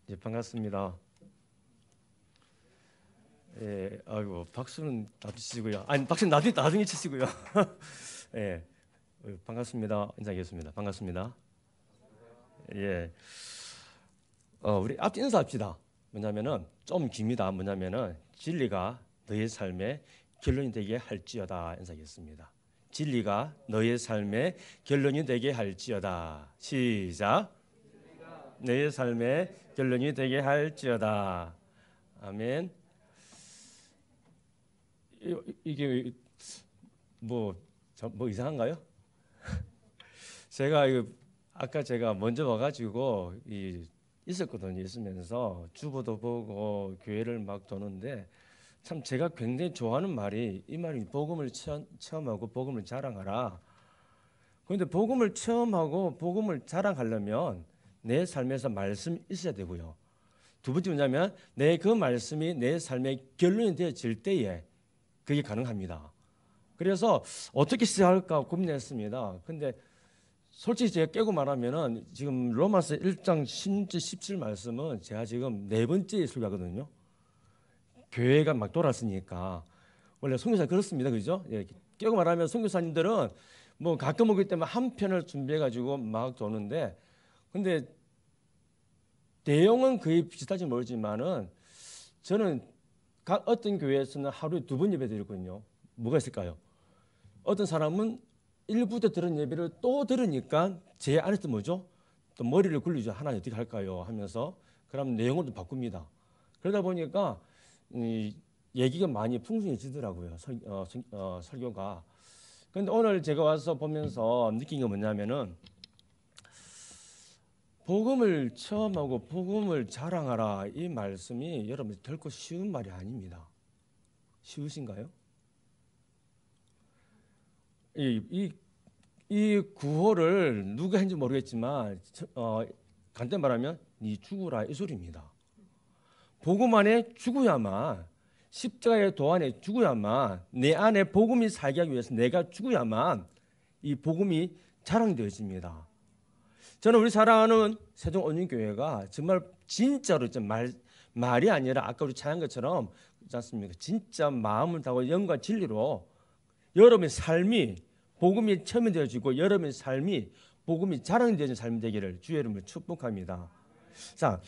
예, 반갑습니다. 예, 아이고 박수는 나중에 치시고요. 아니 박수는 나중에 치시고요. 예, 반갑습니다. 인사하겠습니다. 반갑습니다. 예, 우리 앞뒤 인사합시다. 뭐냐면은 좀 깁니다. 뭐냐면은 진리가 너의 삶의 결론이 되게 할지어다 인사하겠습니다. 진리가 너의 삶의 결론이 되게 할지어다. 시작. 너의 삶의 결론이 되게 할지어다. 아멘. 이게 뭐, 뭐 이상한가요? 제가 아까 제가 먼저 와가지고 있었거든요. 있으면서 주보도 보고 교회를 막 도는데 참 제가 굉장히 좋아하는 말이 이 말이 복음을 체험하고 복음을 자랑하라. 그런데 복음을 체험하고 복음을 자랑하려면 내 삶에서 말씀이 있어야 되고요. 두 번째 뭐냐면 내 그 말씀이 내 삶의 결론이 되어질 때에 그게 가능합니다. 그래서 어떻게 시작할까 고민했습니다. 근데 솔직히 제가 깨고 말하면은 지금 로마서 1장 16, 17 말씀은 제가 지금 네 번째 설교하거든요. 교회가 막 돌았으니까 원래 선교사 그렇습니다, 그죠? 예, 깨고 말하면 선교사님들은 뭐 가끔 오기 때문에 한 편을 준비해가지고 막 도는데, 근데 내용은 거의 비슷할지 모르지만은 저는 각 어떤 교회에서는 하루에 두 번 예배 드리거든요. 뭐가 있을까요? 어떤 사람은 일부 때 들은 예배를 또 들으니까 제 안에서 뭐죠? 또 머리를 굴리죠. 하나님 어떻게 할까요? 하면서 그럼 내용을 좀 바꿉니다. 그러다 보니까 이 얘기가 많이 풍성해지더라고요. 설교가. 그런데 오늘 제가 와서 보면서 느낀 게 뭐냐면은 복음을 체험하고 복음을 자랑하라 이 말씀이 여러분 결코 쉬운 말이 아닙니다. 쉬우신가요? 이, 이 구호를 누가 했는지 모르겠지만 간단히 말하면 네 죽으라 이 소리입니다. 복음 안에 죽어야만, 십자가의 도 안에 죽어야만, 내 안에 복음이 살게 하기 위해서 내가 죽어야만 이 복음이 자랑되어집니다. 저는 우리 사랑하는 세종온유교회가 정말 진짜로 말이 아니라 아까 우리 찬양 것처럼 그렇지 않습니까? 진짜 마음을 다하고 영과 진리로 여러분의 삶이 복음이 체험되어지고 여러분의 삶이 복음이 자랑되어지는 삶이 되기를 주의 이름으로 축복합니다. 자,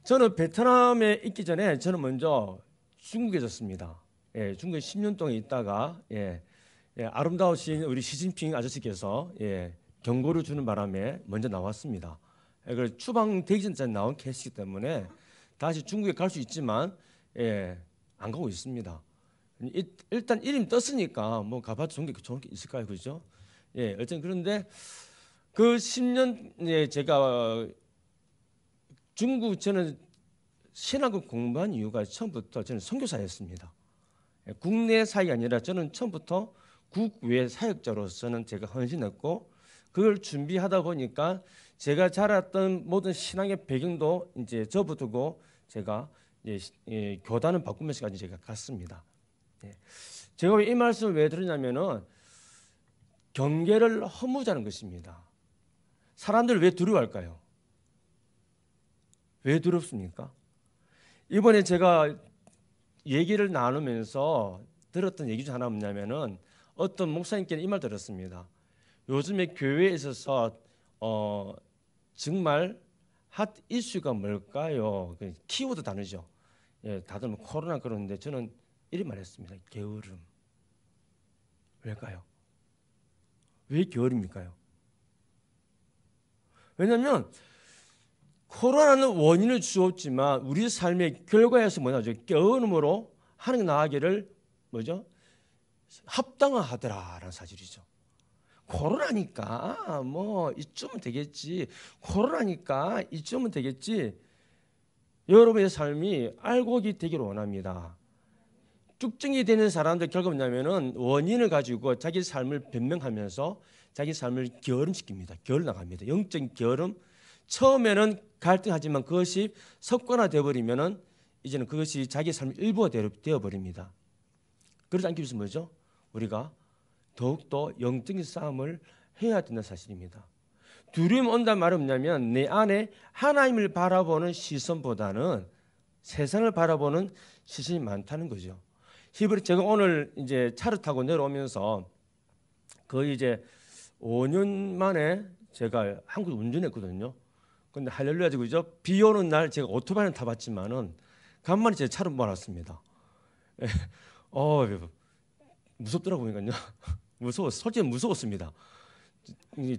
저는 베트남에 있기 전에 저는 먼저 중국에 있었습니다. 예, 중국에 10년 동안 있다가 아름다우신 우리 시진핑 아저씨께서 경고를 주는 바람에 먼저 나왔습니다. 그래서 추방 되기 전에 나온 케이스이기 때문에 다시 중국에 갈 수 있지만 안 가고 있습니다. 일단 이름 떴으니까 뭐 가봐도 좋은 게 있을까요, 그죠? 어쨌든 그런데 그 10년 제가 중국 저는 신학을 공부한 이유가 처음부터 저는 선교사였습니다. 국내 사역이 아니라 저는 처음부터 국외 사역자로서는 제가 헌신했고 그걸 준비하다 보니까 제가 자랐던 모든 신앙의 배경도 이제 접어두고 제가 교단을 바꾸면서까지 제가 갔습니다. 제가 이 말씀을 왜 드리냐면은 경계를 허무자는 것입니다. 사람들 왜 두려워할까요? 왜 두렵습니까? 이번에 제가 얘기를 나누면서 들었던 얘기 중 하나 뭐냐면은 어떤 목사님께는 이 말 들었습니다. 요즘에 교회에 있어서 정말 핫 이슈가 뭘까요? 키워드 단어죠. 다들 뭐 코로나 그러는데 저는 이런 말 했습니다. 게으름. 왜일까요? 왜 게으름일까요? 왜냐하면 코로나는 원인을 주었지만 우리 삶의 결과에서 뭐냐죠? 게으름으로 하나님 나아가기를 뭐죠? 합당하더라라는 사실이죠. 코로나니까 뭐 이쯤은 되겠지. 코로나니까 이쯤은 되겠지. 여러분의 삶이 알곡이 되기를 원합니다. 쭉증이 되는 사람들 결국 뭐냐면은 원인을 가지고 자기 삶을 변명하면서 자기 삶을 게으름시킵니다. 게을러 나갑니다. 영적인 게으름. 처음에는 갈등하지만 그것이 습관화되어 버리면은 이제는 그것이 자기 삶의 일부가 되어 버립니다. 그러지 않기 위해서 뭐죠? 우리가 더욱더 영적인 싸움을 해야 된다는 사실입니다. 두려움이 온다는 말은 뭐냐면 내 안에 하나님을 바라보는 시선보다는 세상을 바라보는 시선이 많다는 거죠. 제가 오늘 이제 차를 타고 내려오면서 거의 이제 5년 만에 제가 한국 운전했거든요. 근데 할렐루야 그죠? 비 오는 날 제가 오토바이는 타봤지만은 간만에 제 차를 몰았습니다. 무섭더라고요. 솔직히 무서웠습니다.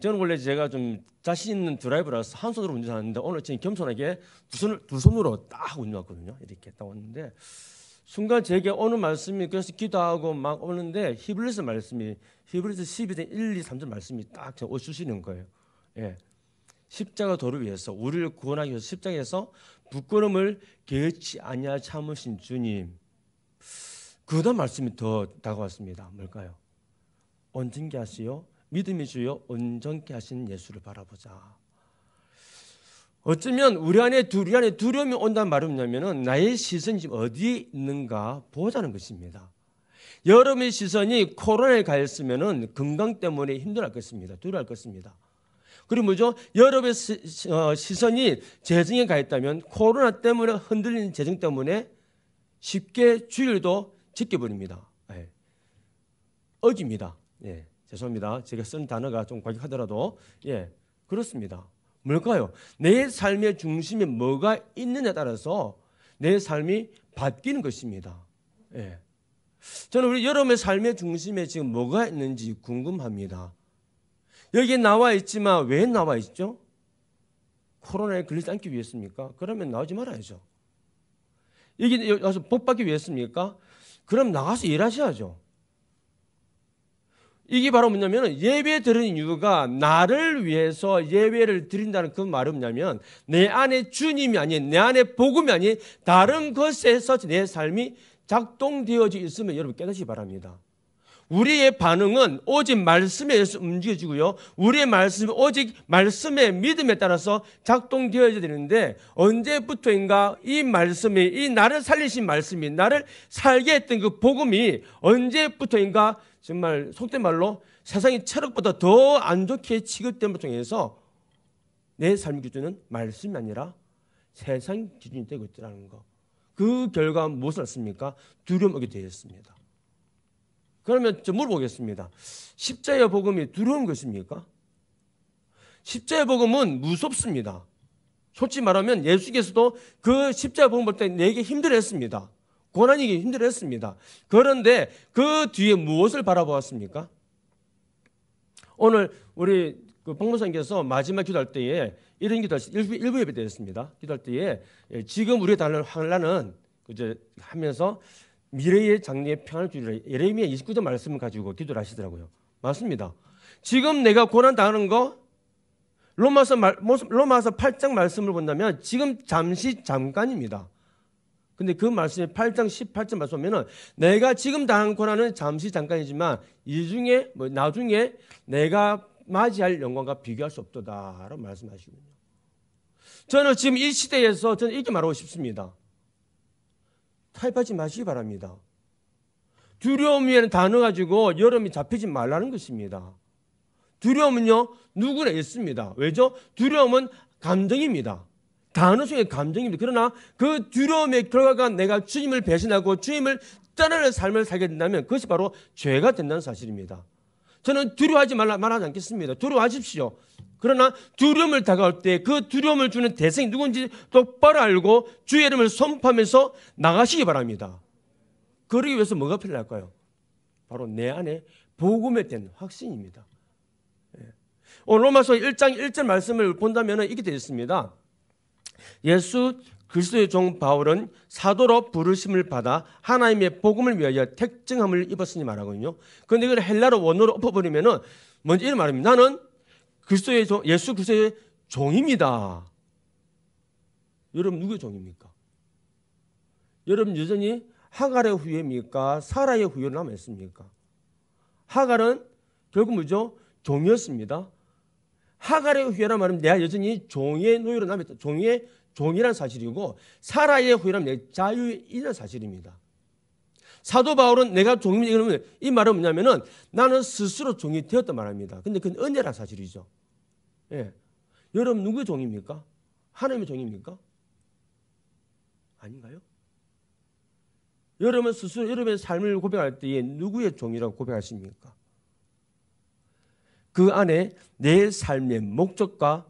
저는 원래 제가 좀 자신 있는 드라이버라서 한 손으로 운전하는데 오늘 지금 겸손하게 두 손으로 딱 운전했거든요. 이렇게 딱 왔는데 순간 제게 오는 말씀이 그래서 기도하고 막 오는데 히브리서 말씀이 히브리서 12장 1, 2, 3절 말씀이 딱 오시는 거예요. 예. 십자가 도를 위해서 우리를 구원하기 위해서 십자가에서 부끄러움을 개의치 아니하 참으신 주님. 그다음 말씀이 더 다가왔습니다. 뭘까요? 온전케 하시오 믿음이 주여 온전케 하신 예수를 바라보자. 어쩌면 우리 안에 두려움이 온다는 말이 뭐냐면은 나의 시선이 지금 어디에 있는가 보자는 것입니다. 여러분의 시선이 코로나에 가 있으면은 건강 때문에 힘들어할 것입니다. 두려워할 것입니다. 그리고 뭐죠? 여러분의 시선이 재정에 가 있다면 코로나 때문에 흔들리는 재정 때문에 쉽게 주일도 지켜버립니다. 예. 어깁니다. 예. 죄송합니다. 제가 쓴 단어가 좀 과격하더라도 예, 그렇습니다. 뭘까요? 내 삶의 중심에 뭐가 있느냐에 따라서 내 삶이 바뀌는 것입니다. 예. 저는 우리 여러분의 삶의 중심에 지금 뭐가 있는지 궁금합니다. 여기에 나와 있지만 왜 나와 있죠? 코로나에 걸리지 않기 위해서입니까? 그러면 나오지 말아야죠. 여기 와서 복 받기 위해서입니까? 그럼 나가서 일하셔야죠. 이게 바로 뭐냐면 예배 드리는 이유가 나를 위해서 예배를 드린다는 그 말은 뭐냐면 내 안에 주님이 아닌 내 안에 복음이 아닌 다른 것에서 내 삶이 작동되어져 있으면 여러분 깨닫기 바랍니다. 우리의 반응은 오직 말씀에 의해서 움직여지고요. 우리의 말씀이 오직 말씀의 믿음에 따라서 작동되어야 되는데 언제부터인가 이 말씀이 이 나를 살리신 말씀이 나를 살게 했던 그 복음이 언제부터인가 정말 속된 말로 세상의 철학보다 더 안 좋게 취급됨을 통해서 내 삶의 기준은 말씀이 아니라 세상 기준이 되고 있다는 거. 그 결과 무엇을 했습니까? 두려움 오게 되었습니다. 그러면 좀 물어보겠습니다. 십자가의 복음이 두려운 것입니까? 십자가의 복음은 무섭습니다. 솔직히 말하면 예수께서도 그 십자가 복음 볼 때 내게 힘들었습니다. 고난이기 힘들었습니다. 그런데 그 뒤에 무엇을 바라보았습니까? 오늘 우리 박목사님께서 마지막 기도할 때에 이런 기도하셨습니다. 일부 예배 드렸습니다. 기도할 때에 지금 우리가 달라는 이제 하면서 미래의 장래의 평안을 주리라. 예레미야 29절 말씀을 가지고 기도를 하시더라고요. 맞습니다. 지금 내가 고난 당하는 거 로마서 8장 말씀을 본다면 지금 잠깐입니다. 근데 그 말씀이 8장 18절 말씀 보면은 내가 지금 당한 고난은 잠시 잠깐이지만 이 중에 나중에 내가 맞이할 영광과 비교할 수 없도다라고 말씀하시군요. 저는 지금 이 시대에서 저는 이렇게 말하고 싶습니다. 타협하지 마시기 바랍니다. 두려움이라는 단어 가지고 여러분이 잡히지 말라는 것입니다. 두려움은요 누구나 있습니다. 왜죠? 두려움은 감정입니다. 단어 중에 감정입니다. 그러나 그 두려움의 결과가 내가 주님을 배신하고 주님을 떠나는 삶을 살게 된다면 그것이 바로 죄가 된다는 사실입니다. 저는 두려워하지 말하지 않겠습니다. 두려워하십시오. 그러나 두려움을 다가올 때 그 두려움을 주는 대상이 누군지 똑바로 알고 주의 이름을 선포하면서 나가시기 바랍니다. 그러기 위해서 뭐가 필요할까요? 바로 내 안에 복음에 대한 확신입니다. 오늘 로마서 1장 1절 말씀을 본다면 이렇게 되어 있습니다. 예수 그리스도의 종 바울은 사도로 부르심을 받아 하나님의 복음을 위하여 택정함을 입었으니 말하거든요. 그런데 이걸 헬라어 원어로 엎어버리면은 먼저 이런 말입니다. 나는 그리스도의 종, 예수 그리스도의 종입니다. 여러분 누구의 종입니까? 여러분 여전히 하갈의 후예입니까? 사라의 후예로 남아있습니까? 하갈은 결국 뭐죠? 종이었습니다. 하갈의 후예란 말은 내가 여전히 종의 노예로 남았다. 종이란 사실이고 사라의 후예라면 내 자유에 있는 사실입니다. 사도 바울은 내가 종입니다. 이 말은 뭐냐면은 나는 스스로 종이 되었단 말입니다. 근데 그건 은혜란 사실이죠. 예. 여러분 누구의 종입니까? 하나님의 종입니까? 아닌가요? 여러분 스스로 여러분의 삶을 고백할 때에 누구의 종이라고 고백하십니까? 그 안에 내 삶의 목적과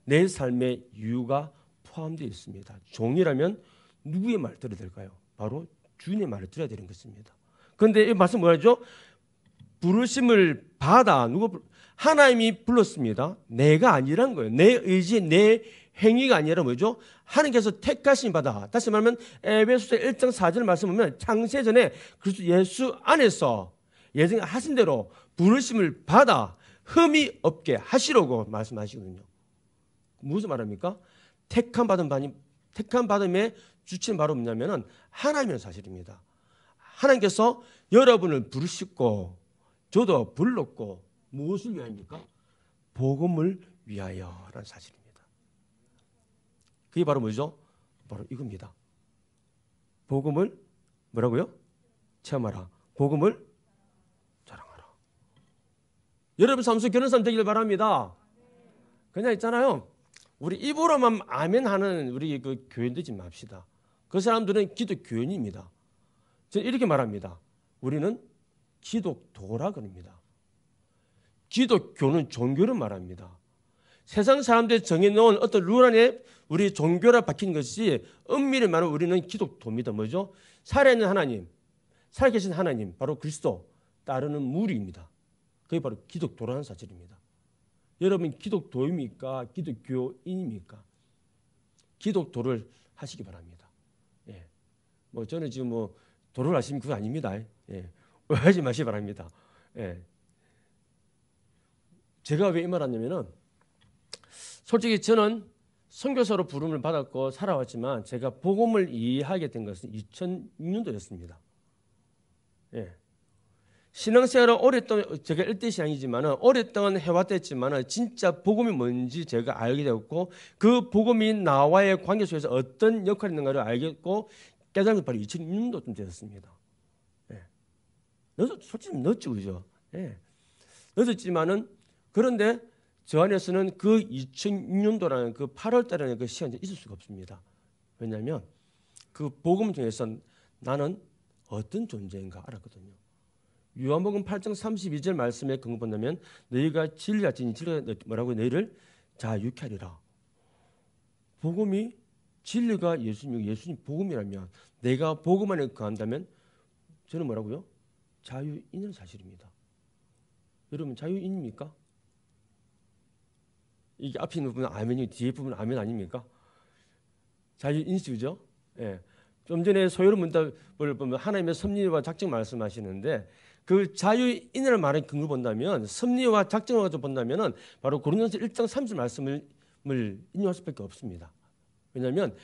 내 삶의 이유가 포함되어 있습니다. 종이라면 누구의 말을 들어야 될까요? 바로 주인의 말을 들어야 되는 것입니다. 그런데 이 말씀 뭐라죠? 부르심을 받아 하나님이 불렀습니다. 내가 아니란 거예요. 내 의지, 내 행위가 아니라 뭐죠? 하나님께서 택하신 바다. 다시 말하면 에베소서 1장 4절 말씀 보면 창세 전에 그리스도 예수 안에서 예정에 하신 대로 부르심을 받아 흠이 없게 하시려고 말씀하시거든요. 무슨 말입니까? 택한 받음의 주체는 바로 뭐냐면은 하나님의 사실입니다. 하나님께서 여러분을 부르시고 저도 불렀고 무엇을 위하여입니까? 복음을 위하여라는 사실입니다. 그게 바로 뭐죠? 바로 이겁니다. 복음을 뭐라고요? 체험하라. 복음을 자랑하라. 여러분 삶 속에 그런 삶 되기를 바랍니다. 그냥 있잖아요. 우리 입으로만 아멘하는 우리 그 교인들 좀 맙시다. 그 사람들은 기독교인입니다. 저는 이렇게 말합니다. 우리는 기독도라 그럽니다. 기독교는 종교를 말합니다. 세상 사람들이 정해놓은 어떤 룰 안에 우리 종교라 박힌 것이 엄밀히 말하면 우리는 기독도입니다. 뭐죠? 살아있는 하나님, 살아계신 하나님, 바로 그리스도 따르는 무리입니다. 그게 바로 기독도라는 사실입니다. 여러분 기독도입니까? 기독교인입니까? 기독도를 하시기 바랍니다. 예. 뭐 저는 지금 뭐 도를 하시면 그거 아닙니다. 예. 오해하지 마시기 바랍니다. 예. 제가 왜 이 말 하냐면은 솔직히 저는 선교사로 부름을 받았고 살아왔지만 제가 복음을 이해하게 된 것은 2006년도였습니다. 예. 신앙생활을 오랫동안 제가 1대 신앙이지만 오랫동안 해왔댔지만 진짜 복음이 뭔지 제가 알게 되었고 그 복음이 나와의 관계 속에서 어떤 역할이 있는가를 알겠고 깨달은 게 바로 2006년도쯤 되었습니다. 예. 솔직히 늦죠, 그죠? 예. 늦었지만은 그런데 저 안에서는 그 2006년도라는 그 8월달이라는 그 시간이 있을 수가 없습니다. 왜냐하면 그 복음 중에서 나는 어떤 존재인가 알았거든요. 요한복음 8장 32절 말씀에 그거 본다면 너희가 진리가 뭐라고 너희를 자유케 하리라. 복음이 진리가 예수님 복음이라면 내가 복음 안에 거한다면 저는 뭐라고요? 자유인은 사실입니다. 여러분 자유인입니까? 이게 앞에 있는 부분은 아멘이 뒤에 부분은 아멘 아닙니까? 자유인식이죠. 예. 좀 전에 소요로 문답을 보면 하나님의 섭리와 작정 말씀하시는데 그 자유인을 말한 근거 본다면 섭리와 작정을 가지고 본다면은 바로 고린도서 1장 30 말씀을 인용할 수밖에 없습니다. 왜냐하면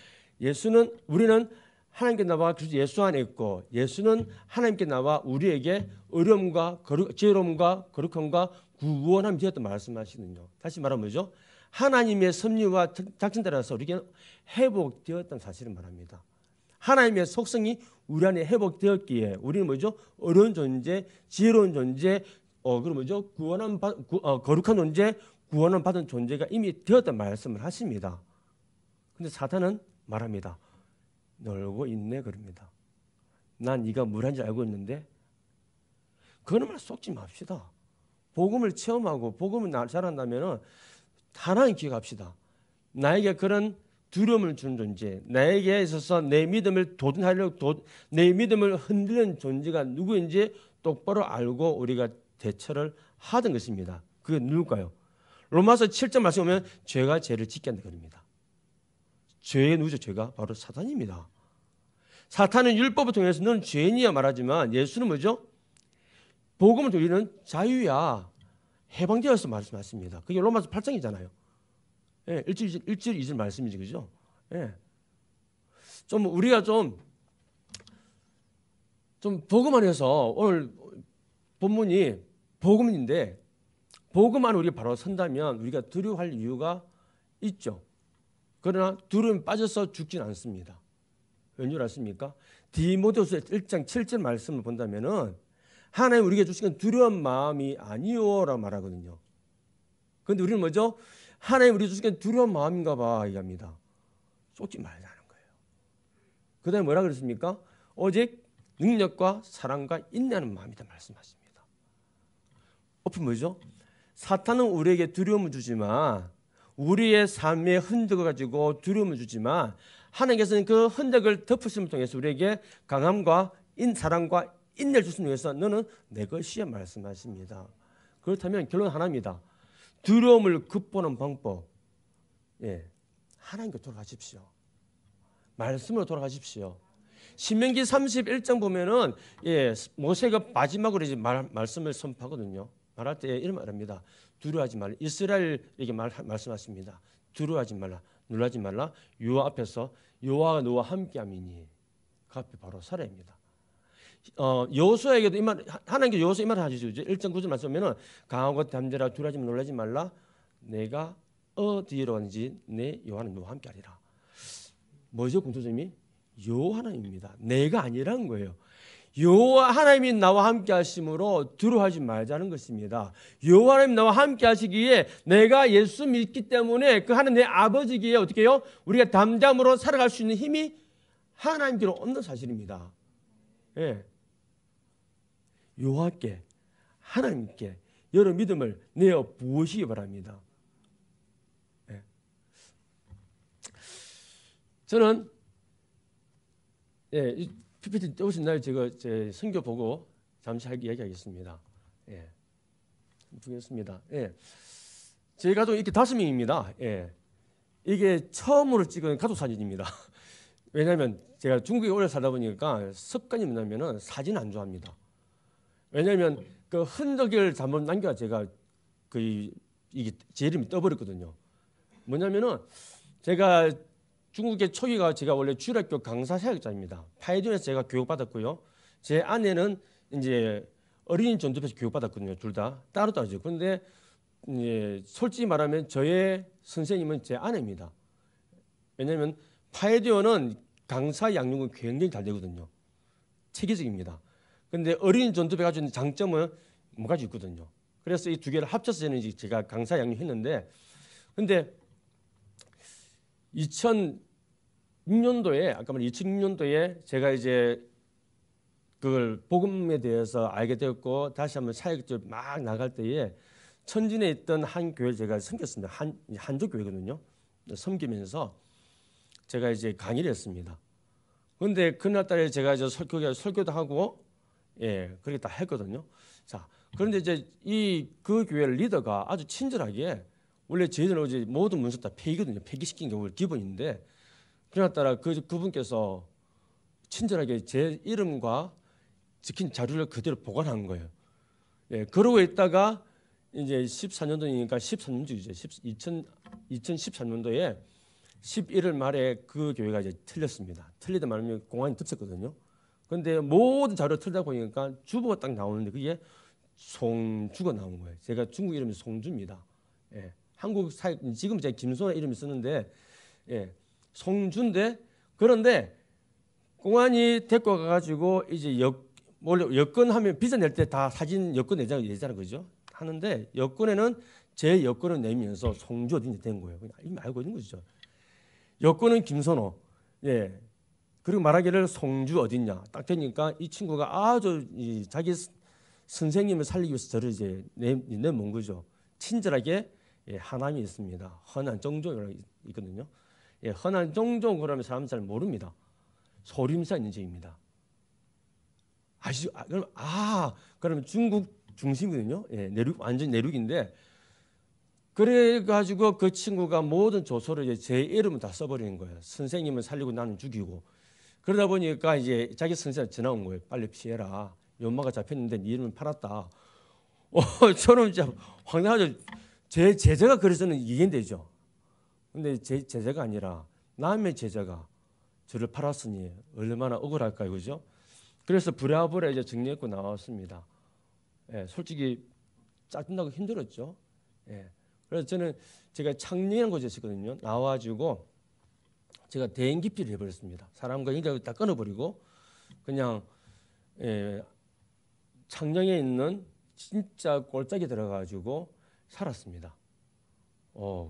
우리는 하나님께 나와 그리스도 예수 안에 있고 예수는 하나님께 나와 우리에게 어려움과 지혜로움과 거룩함과 구원함이 되었다 말씀하시거든요. 다시 말하면 뭐죠? 하나님의 섭리와 작정 따라서 우리에게 회복되었다는 사실을 말합니다. 하나님의 속성이 우리 안에 회복되었기에 우리는 뭐죠? 어려운 존재, 지혜로운 존재, 그리고 뭐죠? 거룩한 존재, 구원을 받은 존재가 이미 되었다는 말씀을 하십니다. 근데 사탄은 말합니다. 놀고 있네 그럽니다. 난 네가 뭐라는지 알고 있는데 그런 말 쏟지 맙시다. 복음을 체험하고 복음을 자란다면 하나님 기억합시다. 나에게 그런 두려움을 주는 존재, 나에게 있어서 내 믿음을 내 믿음을 흔드는 존재가 누구인지 똑바로 알고 우리가 대처를 하던 것입니다. 그게 누굴까요? 로마서 7절 말씀 보면 죄가 죄를 짓게 한다 그럽니다. 죄의 누구죠? 죄가 바로 사탄입니다. 사탄은 율법을 통해서 너는 죄인이야 말하지만 예수는 뭐죠? 복음을 우리는 자유야 해방되어서 말씀하십니다. 그게 로마서 8장이잖아요. 예, 1절 2절 말씀이지 그죠? 예. 좀 우리가 좀 복음 안에서 오늘 본문이 복음인데 복음 안에 우리가 바로 선다면 우리가 두려워할 이유가 있죠. 그러나 두려움에 빠져서 죽진 않습니다. 왠지 아십니까? 디모데후서 1장 7절 말씀을 본다면은 하나님 우리에게 주신 건 두려운 마음이 아니오라고 말하거든요. 그런데 우리는 뭐죠? 하나님 우리 주시기엔 두려운 마음인가 봐 얘기합니다. 쏟지 말자는 거예요. 그 다음에 뭐라 그랬습니까? 오직 능력과 사랑과 인내하는 마음이다 말씀하십니다. 어플 뭐죠? 사탄은 우리에게 두려움을 주지만 우리의 삶의 흔적을 가지고 두려움을 주지만 하나님께서는 그 흔적을 덮으심을 통해서 우리에게 강함과 사랑과 인내를 주시기 위해서 너는 내 것이야 말씀하십니다. 그렇다면 결론 하나입니다. 두려움을 극복하는 방법, 하나님께 돌아가십시오. 말씀으로 돌아가십시오. 신명기 31장 보면은 모세가 마지막으로 이제 말씀을 선포하거든요. 말할 때 이런 말합니다. 두려워하지 말라. 이스라엘에게 말씀하십니다. 두려워하지 말라. 놀라지 말라. 여호와 앞에서 여호와가 너와 함께함이니 그 앞에 바로 살아입니다. 여호수아에게도 하나님께 여호수아 이 말을 하시죠. 1장 9절 말씀하면은 강하고 담대라 두려워하지 말라 놀라지 말라. 내가 어디로 가는지 내 여호와는 너와 함께하리라. 뭐죠 공통점이? 여호와 하나님입니다. 내가 아니라는 거예요. 여호와 하나님이 나와 함께 하심으로 두려워하지 말자는 것입니다. 여호와 하나님 나와 함께 하시기에 내가 예수 믿기 때문에 그 하나님 내 아버지기에 어떻게 해요? 우리가 담대함으로 살아갈 수 있는 힘이 하나님께로 없는 사실입니다. 여호와께 하나님께 여러 믿음을 내어 부으시기 바랍니다. 저는 PPT 오신 날 제가 제 선교 보고 잠시 얘기하겠습니다. 보겠습니다. 저희 가족 이렇게 5명입니다. 이게 처음으로 찍은 가족 사진입니다. 왜냐하면 제가 중국에 오래 살다 보니까 습관이 뭐냐면은 사진 안 좋아합니다. 왜냐하면 그 흔적을 잘못 남겨 제가 이게 제 이름이 떠버렸거든요. 뭐냐면은 제가 중국의 초기가 제가 원래 주일학교 강사 사역자입니다. 파이든에서 제가 교육받았고요. 제 아내는 이제 어린이 전도부에서 교육받았거든요. 둘 다 따로따로죠. 그런데 솔직히 말하면 저의 선생님은 제 아내입니다. 왜냐하면 파이디어는 강사 양육은 굉장히 잘 되거든요. 체계적입니다. 그런데 어린이 전도부에 가지고 있는 장점은 뭐 가지고 있거든요. 그래서 이 두 개를 합쳐서 저는 이제 제가 강사 양육했는데, 근데 2006년도에 아까 말한 2006년도에 제가 이제 그걸 복음에 대해서 알게 되었고 다시 한번 사역을 막 나갈 때에 천진에 있던 한 교회를 제가 섬겼습니다. 한족 교회거든요. 섬기면서 제가 이제 강의를 했습니다. 그런데 그날따라 제가 이제 설교도 하고 그렇게 다 했거든요. 자, 그런데 이제 그 교회 리더가 아주 친절하게 원래 저희들은 이제 모든 문서 다 폐기거든요. 폐기시킨 게 원래 기본인데 그날따라 그분께서 친절하게 제 이름과 적힌 자료를 그대로 보관한 거예요. 그러고 있다가 이제 14년도니까 13년도죠. 2013년도에 11월 말에 그 교회가 이제 틀렸습니다. 틀리다 말하면 공안이 덮쳤거든요. 그런데 모든 자료를 틀다 보니까 주보가 딱 나오는데 그게 송주가 나온 거예요. 제가 중국 이름이 송주입니다. 한국 지금 제가 김소나 이름을 쓰는데 송주인데 그런데 공안이 데리고 가가지고 이제 원래 여권하면 비자 낼 때 다 사진 여권 내잖아요, 그죠? 하는데 여권에는 제 여권을 내면서 송주 어딘지 된 거예요. 그냥 이미 알고 있는 거죠. 여권은 김선호, 그리고 말하기를 송주 어딨냐 딱 되니까 이 친구가 아주 자기 선생님을 살리기 위해서 저를 이제 내몬 거죠. 친절하게 하나님이 있습니다. 헌한 정종이라고 있거든요. 헌한 정종 그러면 사람 잘 모릅니다. 소림사 있는 지입니다. 아시죠? 그러면 중국 중심이거든요. 내륙 완전 내륙인데 그래가지고 그 친구가 모든 조서를 이제 제 이름을 다 써버리는 거예요. 선생님을 살리고 나는 죽이고 그러다 보니까 이제 자기 선생한테 전화 온 거예요. 빨리 피해라. 연마가 잡혔는데 네 이름을 팔았다. 저는 진짜 황당하죠. 제 제자가 그래서는 이해되죠. 근데 제 제자가 아니라 남의 제자가 저를 팔았으니 얼마나 억울할까요, 그죠? 그래서 부랴부랴 이제 정리했고 나왔습니다. 솔직히 짜증나고 힘들었죠. 그래서 저는 제가 창녕이라는 곳에 있었거든요. 나와가지고 제가 대인 기피를 해버렸습니다. 사람과 인간을 다 끊어버리고 그냥 창녕에 있는 진짜 골짜기 들어가가지고 살았습니다.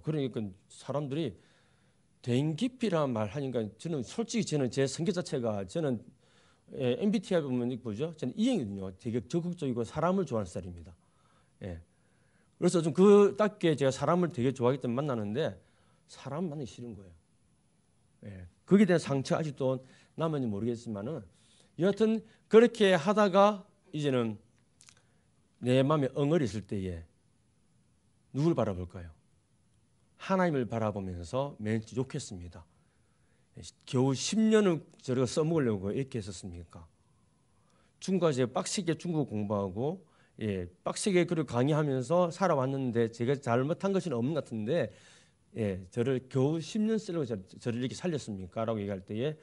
그러니까 사람들이 대인기피라는 말 하니까 저는 솔직히 제 성격 자체가 저는 MBTI 보면 보죠. 저는 E형이거든요. 되게 적극적이고 사람을 좋아하는 스타일입니다. 예. 그래서 좀 그답게 제가 사람을 되게 좋아하기 때문에 만나는데 사람 만나기 싫은 거예요. 예. 거기에 대한 상처 아직도 남았는지 모르겠지만은 여하튼 그렇게 하다가 이제는 내 마음에 엉얼이 있을 때에 누굴 바라볼까요? 하나님을 바라보면서 멘트 욕했습니다. 겨우 10년을 저를 써먹으려고 이렇게 했었습니까? 중국과 제가 빡세게 중국 공부하고 빡세게 그리고 강의하면서 살아왔는데 제가 잘못한 것은 없는 것 같은데 저를 겨우 10년 쓰려고 저를 이렇게 살렸습니까? 라고 얘기할 때에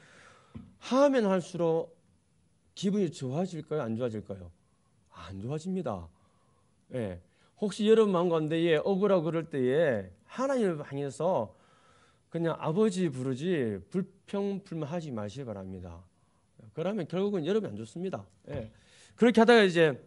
하면 할수록 기분이 좋아질까요? 안 좋아질까요? 안 좋아집니다. 혹시 여러분 마음 가운데 억울하고 그럴 때에 하나님을 향해서 그냥 아버지 부르지 불평불만하지 마시기 바랍니다. 그러면 결국은 여러분이 안 좋습니다. 그렇게 하다가 이제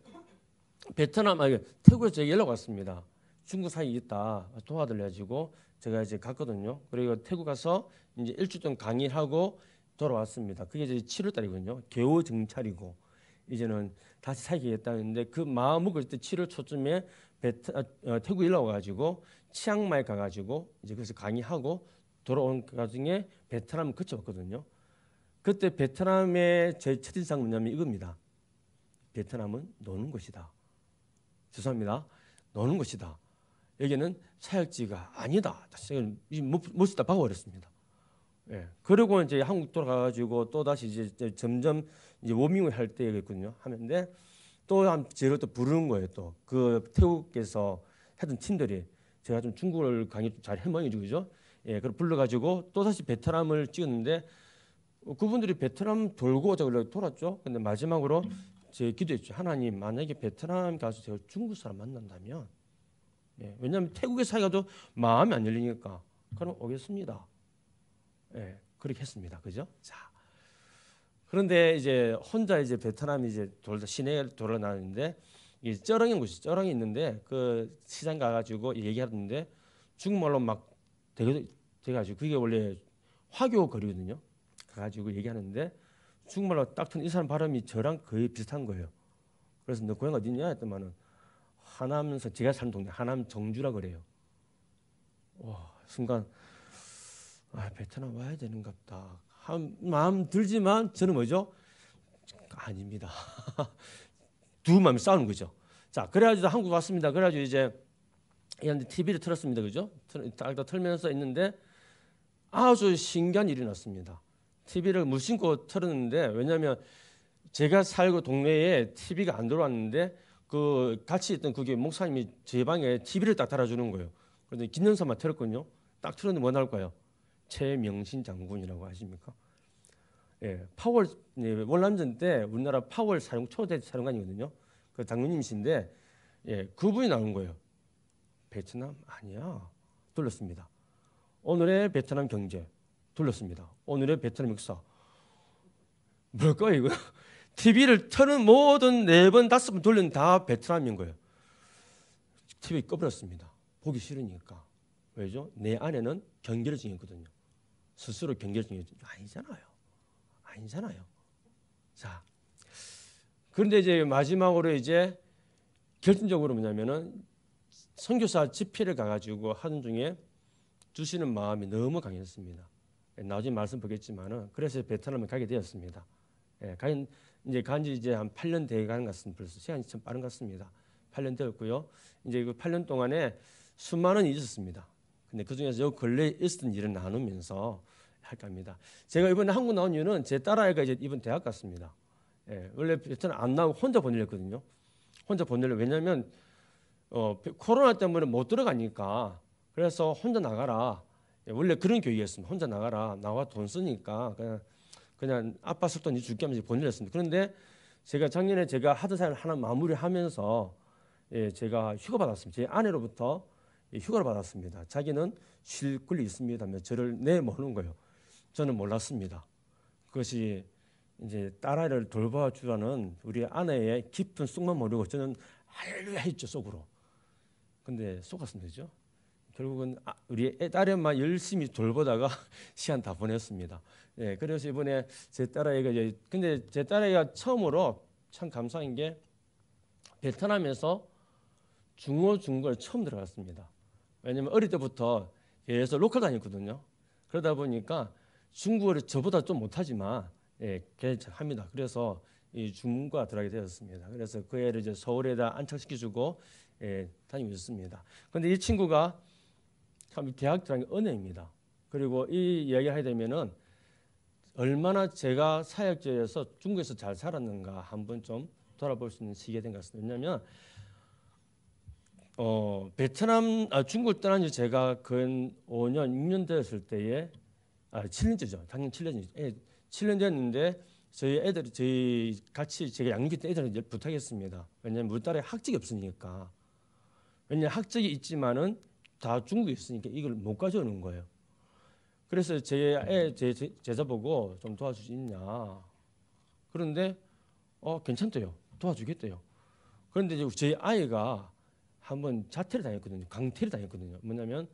태국에서 제가 연락 왔습니다. 중국 사이 있다 도와달래가지고 제가 이제 갔거든요. 그리고 태국 가서 이제 일주일 동안 강의를 하고 돌아왔습니다. 그게 이제 7월 달이거든요. 겨우 정찰이고 이제는 다시 살기겠다는데 그 마음 먹을 때 7월 초쯤에 태국 연락 와가지고 치앙마이 가가지고 이제 그래서 강의하고 돌아온 과정에 베트남 거쳐왔거든요. 그때 베트남의 제 첫인상 뭐냐면 이겁니다. 베트남은 노는 곳이다. 죄송합니다. 노는 곳이다. 여기는 사역지가 아니다. 못쓰다 박아버렸습니다. 그리고 이제 한국 돌아가가지고 또 다시 이제 점점 이제 워밍을 할 때였거든요. 하는데 또 제가 또 부르는 거예요. 또 그 태국에서 하던 팀들이 제가 좀 중국어를 강의 좀 잘 해먹이죠, 그죠? 그걸 불러가지고 또 다시 베트남을 찍었는데 그분들이 베트남 돌고 오자고 돌았죠. 근데 마지막으로 제 기도했죠. 하나님 만약에 베트남 가서 제가 중국 사람 만난다면 왜냐하면 태국에 살기도 마음이 안 열리니까 그럼 오겠습니다. 그렇게 했습니다. 그죠? 자, 그런데 이제 혼자 이제 베트남 이제 시내에 돌아다니는데 이 쩌렁이 곳이 쩌렁이 있는데 그 시장 가가지고 얘기하는데 중국말로 막 돼가지고 그게 원래 화교 거리거든요. 가가지고 얘기하는데 중국말로 딱 튼 이 사람 발음이 저랑 거의 비슷한 거예요. 그래서 너 고향 어디냐 했더만은 하남에서 제가 사는 동네 하남 정주라 그래요. 와 순간 베트남 와야 되는갑다 한 마음 들지만 저는 뭐죠? 아닙니다. 두 마음이 싸우는 거죠. 자 그래가지고 한국 왔습니다. 그래가지고 이제 TV를 틀었습니다. 그죠? 딱 틀면서 있는데 아주 신기한 일이 났습니다. TV를 무심코 틀었는데 왜냐하면 제가 살고 동네에 TV가 안 들어왔는데 그 같이 있던 그게 목사님이 제 방에 TV를 딱 달아주는 거예요. 그런데 김연사만 틀었거든요. 딱 틀었는데 뭐 나올까요? 최명신 장군이라고 아십니까? 파월 월남전 때 우리나라 파월 초대 사령관이거든요. 그 장군님이신데 그분이 나온 거예요. 베트남 아니야. 돌렸습니다. 오늘의 베트남 경제 돌렸습니다. 오늘의 베트남 역사 뭘까요 이거? TV를 켜는 모든 4번 5번 돌리는 다 베트남인 거예요. TV 꺼버렸습니다. 보기 싫으니까. 왜죠? 내 안에는 경계를 있거든요. 스스로 경계를 아니잖아요. 자, 그런데 이제 마지막으로 이제 결정적으로 뭐냐면은 선교사 집회를 가가지고 하는 중에 주시는 마음이 너무 강했습니다. 나중에 말씀 보겠지만은 그래서 베트남에 가게 되었습니다. 간지 이제 한 8년 돼가는 것 같습니다. 벌써 시간이 참 빠른 것 같습니다. 8년 되었고요. 이제 그 8년 동안에 수많은 일이 있었습니다. 근데 그 중에서 요 근래에 있었던 일을 나누면서 할까 합니다. 제가 이번에 한국 나온 이유는 제 딸아이가 이제 이번 대학 갔습니다. 원래 베트남 안 나오고 혼자 보내려거든요. 혼자 보내려 왜냐하면 코로나 때문에 못 들어가니까 그래서 혼자 나가라. 원래 그런 교육이었습니다. 혼자 나가라. 나와 돈 쓰니까 그냥 아빠 쓸 돈 줄게 하면서 보내렸습니다. 그런데 제가 작년에 제가 하드 사역을 하나 마무리하면서 제가 휴가 받았습니다. 제 아내로부터 휴가를 받았습니다. 자기는 쉴 권리 있습니다며 저를 내모는 거예요. 저는 몰랐습니다. 그것이 이제 딸아이를 돌봐주라는 우리 아내의 깊은 속만 모르고 저는 할렐루야 했죠 속으로. 근데 속았으면 되죠. 결국은 우리 딸애만 열심히 돌보다가 시간 다 보냈습니다. 예, 그래서 이번에 제 딸아이가 이제 근데 제 딸아이가 처음으로 참 감사한 게 베트남에서 중어 중고를 처음 들어갔습니다. 왜냐면 어릴 때부터 계속 로컬 다녔거든요. 그러다 보니까 중국어를 저보다 좀 못하지만 합니다. 그래서 이 중과 들어가게 되었습니다. 그래서 그 애를 이제 서울에다 안착시켜주고 다니고 있습니다. 그런데 이 친구가 참 대학 들어간 게 은혜입니다. 그리고 이 이야기를 하게 되면은 얼마나 제가 사역지에서 중국에서 잘 살았는가 한번 좀 돌아볼 수 있는 시기가 된 것 같습니다. 왜냐하면 중국을 떠난 지 제가 근 5년, 6년 되었을 때에 7년째죠. 당연히 7년이죠. 7년 됐는데 저희 애들이 저희 같이 제가 양육했던 애들은 부탁했습니다. 왜냐하면 우리 딸에 학적이 없으니까. 왜냐하면 학적이 있지만은 다 중국에 있으니까 이걸 못 가져오는 거예요. 그래서 제 제자 보고 좀 도와줄 수 있냐. 그런데 괜찮대요. 도와주겠대요. 그런데 이제 저희 아이가 한번 자퇴를 당했거든요. 강퇴를 당했거든요. 뭐냐면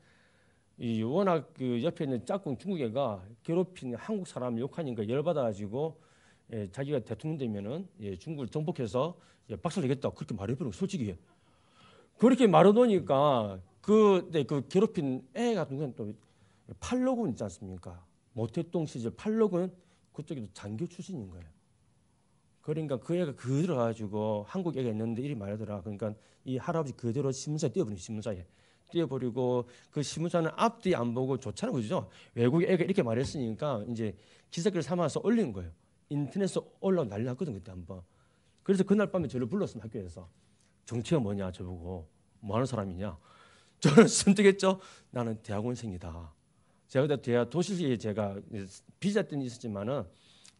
이 워낙 그 옆에 있는 짝꿍 중국 애가 괴롭히는 한국 사람 욕하니까 열받아가지고 자기가 대통령 되면은 중국을 정복해서 박살 내겠다 그렇게 말해버리고 솔직히 그렇게 말해놓으니까 그 괴롭힌 애 같은 경우는 또 팔로군 있지 않습니까? 모택동 시절 팔로군 그쪽에도 장교 출신인 거예요. 그러니까 그 애가 그대로 가지고 한국 애가 있는데 이리 말하더라. 그러니까 이 할아버지 그대로 신문사에 띄워버린 신문사에 띄워버리고 그 신문사는 앞뒤 안 보고 좋잖아요, 그죠? 외국 애가 이렇게 말했으니까 이제 기사글 삼아서 올린 거예요. 인터넷에 올라오고 난리 났거든 그때 한번. 그래서 그날 밤에 저를 불렀습니다 학교에서. 정체가 뭐냐 저보고 뭐 하는 사람이냐. 저는 선택했죠. 나는 대학원생이다. 제가 그때 대학 도시에 제가 비자 때문에 있었지만은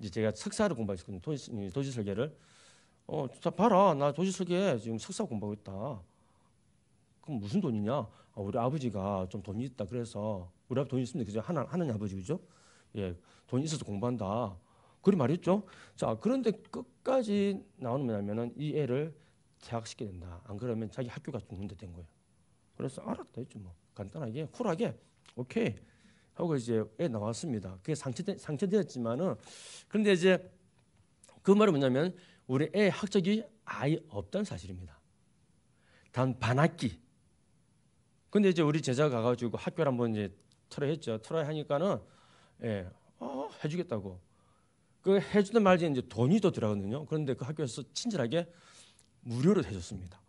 이제 제가 석사를 공부했거든요. 도시 설계를. 자 봐라, 나 도시 설계 지금 석사 공부하고 있다. 그럼 무슨 돈이냐? 우리 아버지가 좀 돈이 있다. 그래서 우리 아버지 돈이 있습니다. 그죠? 하나님 아버지 그죠? 예, 돈이 있어서 공부한다. 그리 말했죠. 자, 그런데 끝까지 나오는 뭐냐면은 이 애를 퇴학시켜야 된다. 안 그러면 자기 학교가 죽는데 된 거예요. 그래서 알았다 했죠. 뭐 간단하게 쿨하게 오케이 하고 이제 애 나왔습니다. 그게 상처되었지만은 그런데 이제 그 말은 뭐냐면 우리 애 학적이 아예 없다는 사실입니다. 단 반학기. 근데 이제 우리 제자가 가가지고 학교를 한번 이제 트라이했죠. 트라이 하니까는 해주겠다고. 그 해주는 말이 이제 돈이 더 들어가거든요. 그런데 그 학교에서 친절하게 무료로 해줬습니다.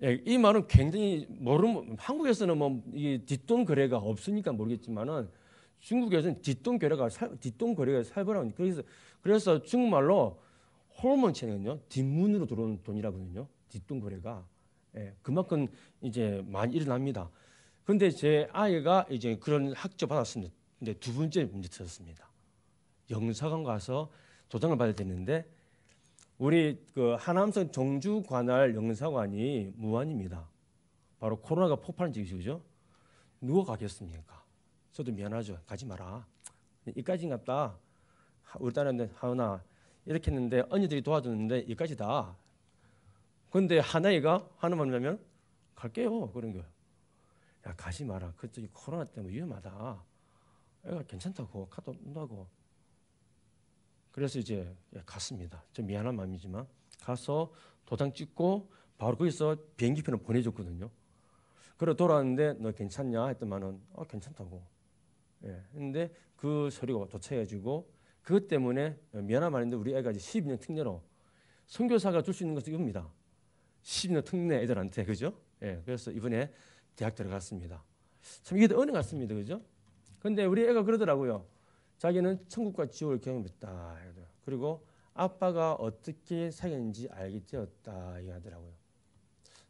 이 말은 굉장히 한국에서는 뭐 이 뒷돈 거래가 없으니까 모르겠지만은 중국에서는 뒷돈 거래가 살벌하고 그래서 중국말로 호르몬체는요 뒷문으로 들어오는 돈이라거든요. 뒷돈 거래가 그만큼 이제 많이 일어납니다. 그런데 제 아이가 이제 그런 학조 받았습니다. 근데 두 번째 문제 터졌습니다. 영사관 가서 도장을 받아야 되는데 우리 그 하남성 정주관할 영사관이 무관입니다. 바로 코로나가 폭발한 지역이죠. 누가 가겠습니까? 저도 미안하죠. 가지 마라. 이까지인갑다. 우리 딸한테 하은아 이렇게 했는데 언니들이 도와줬는데 이까지다. 그런데 하나만 하면 갈게요. 그런 거예요. 야 가지 마라. 그쪽이 코로나 때문에 위험하다. 애가 괜찮다고 카톡 온다고. 그래서 이제 갔습니다. 좀 미안한 마음이지만 가서 도장 찍고 바로 거기서 비행기표를 보내줬거든요. 그래 돌아왔는데 너 괜찮냐 했더만은 괜찮다고. 근데 그 서류가 도착해가지고 그것 때문에 미안한 말인데 우리 애가 이제 12년 특례로 선교사가 줄 수 있는 것은 이겁니다. 12년 특례 애들한테 그죠? 그래서 이번에 대학 들어갔습니다. 참 이게 은혜 같습니다, 그죠? 근데 우리 애가 그러더라고요. 자기는 천국과 지옥을 경험했다. 그리고 아빠가 어떻게 사귀었는지 알게 되었다 이야기하더라고요.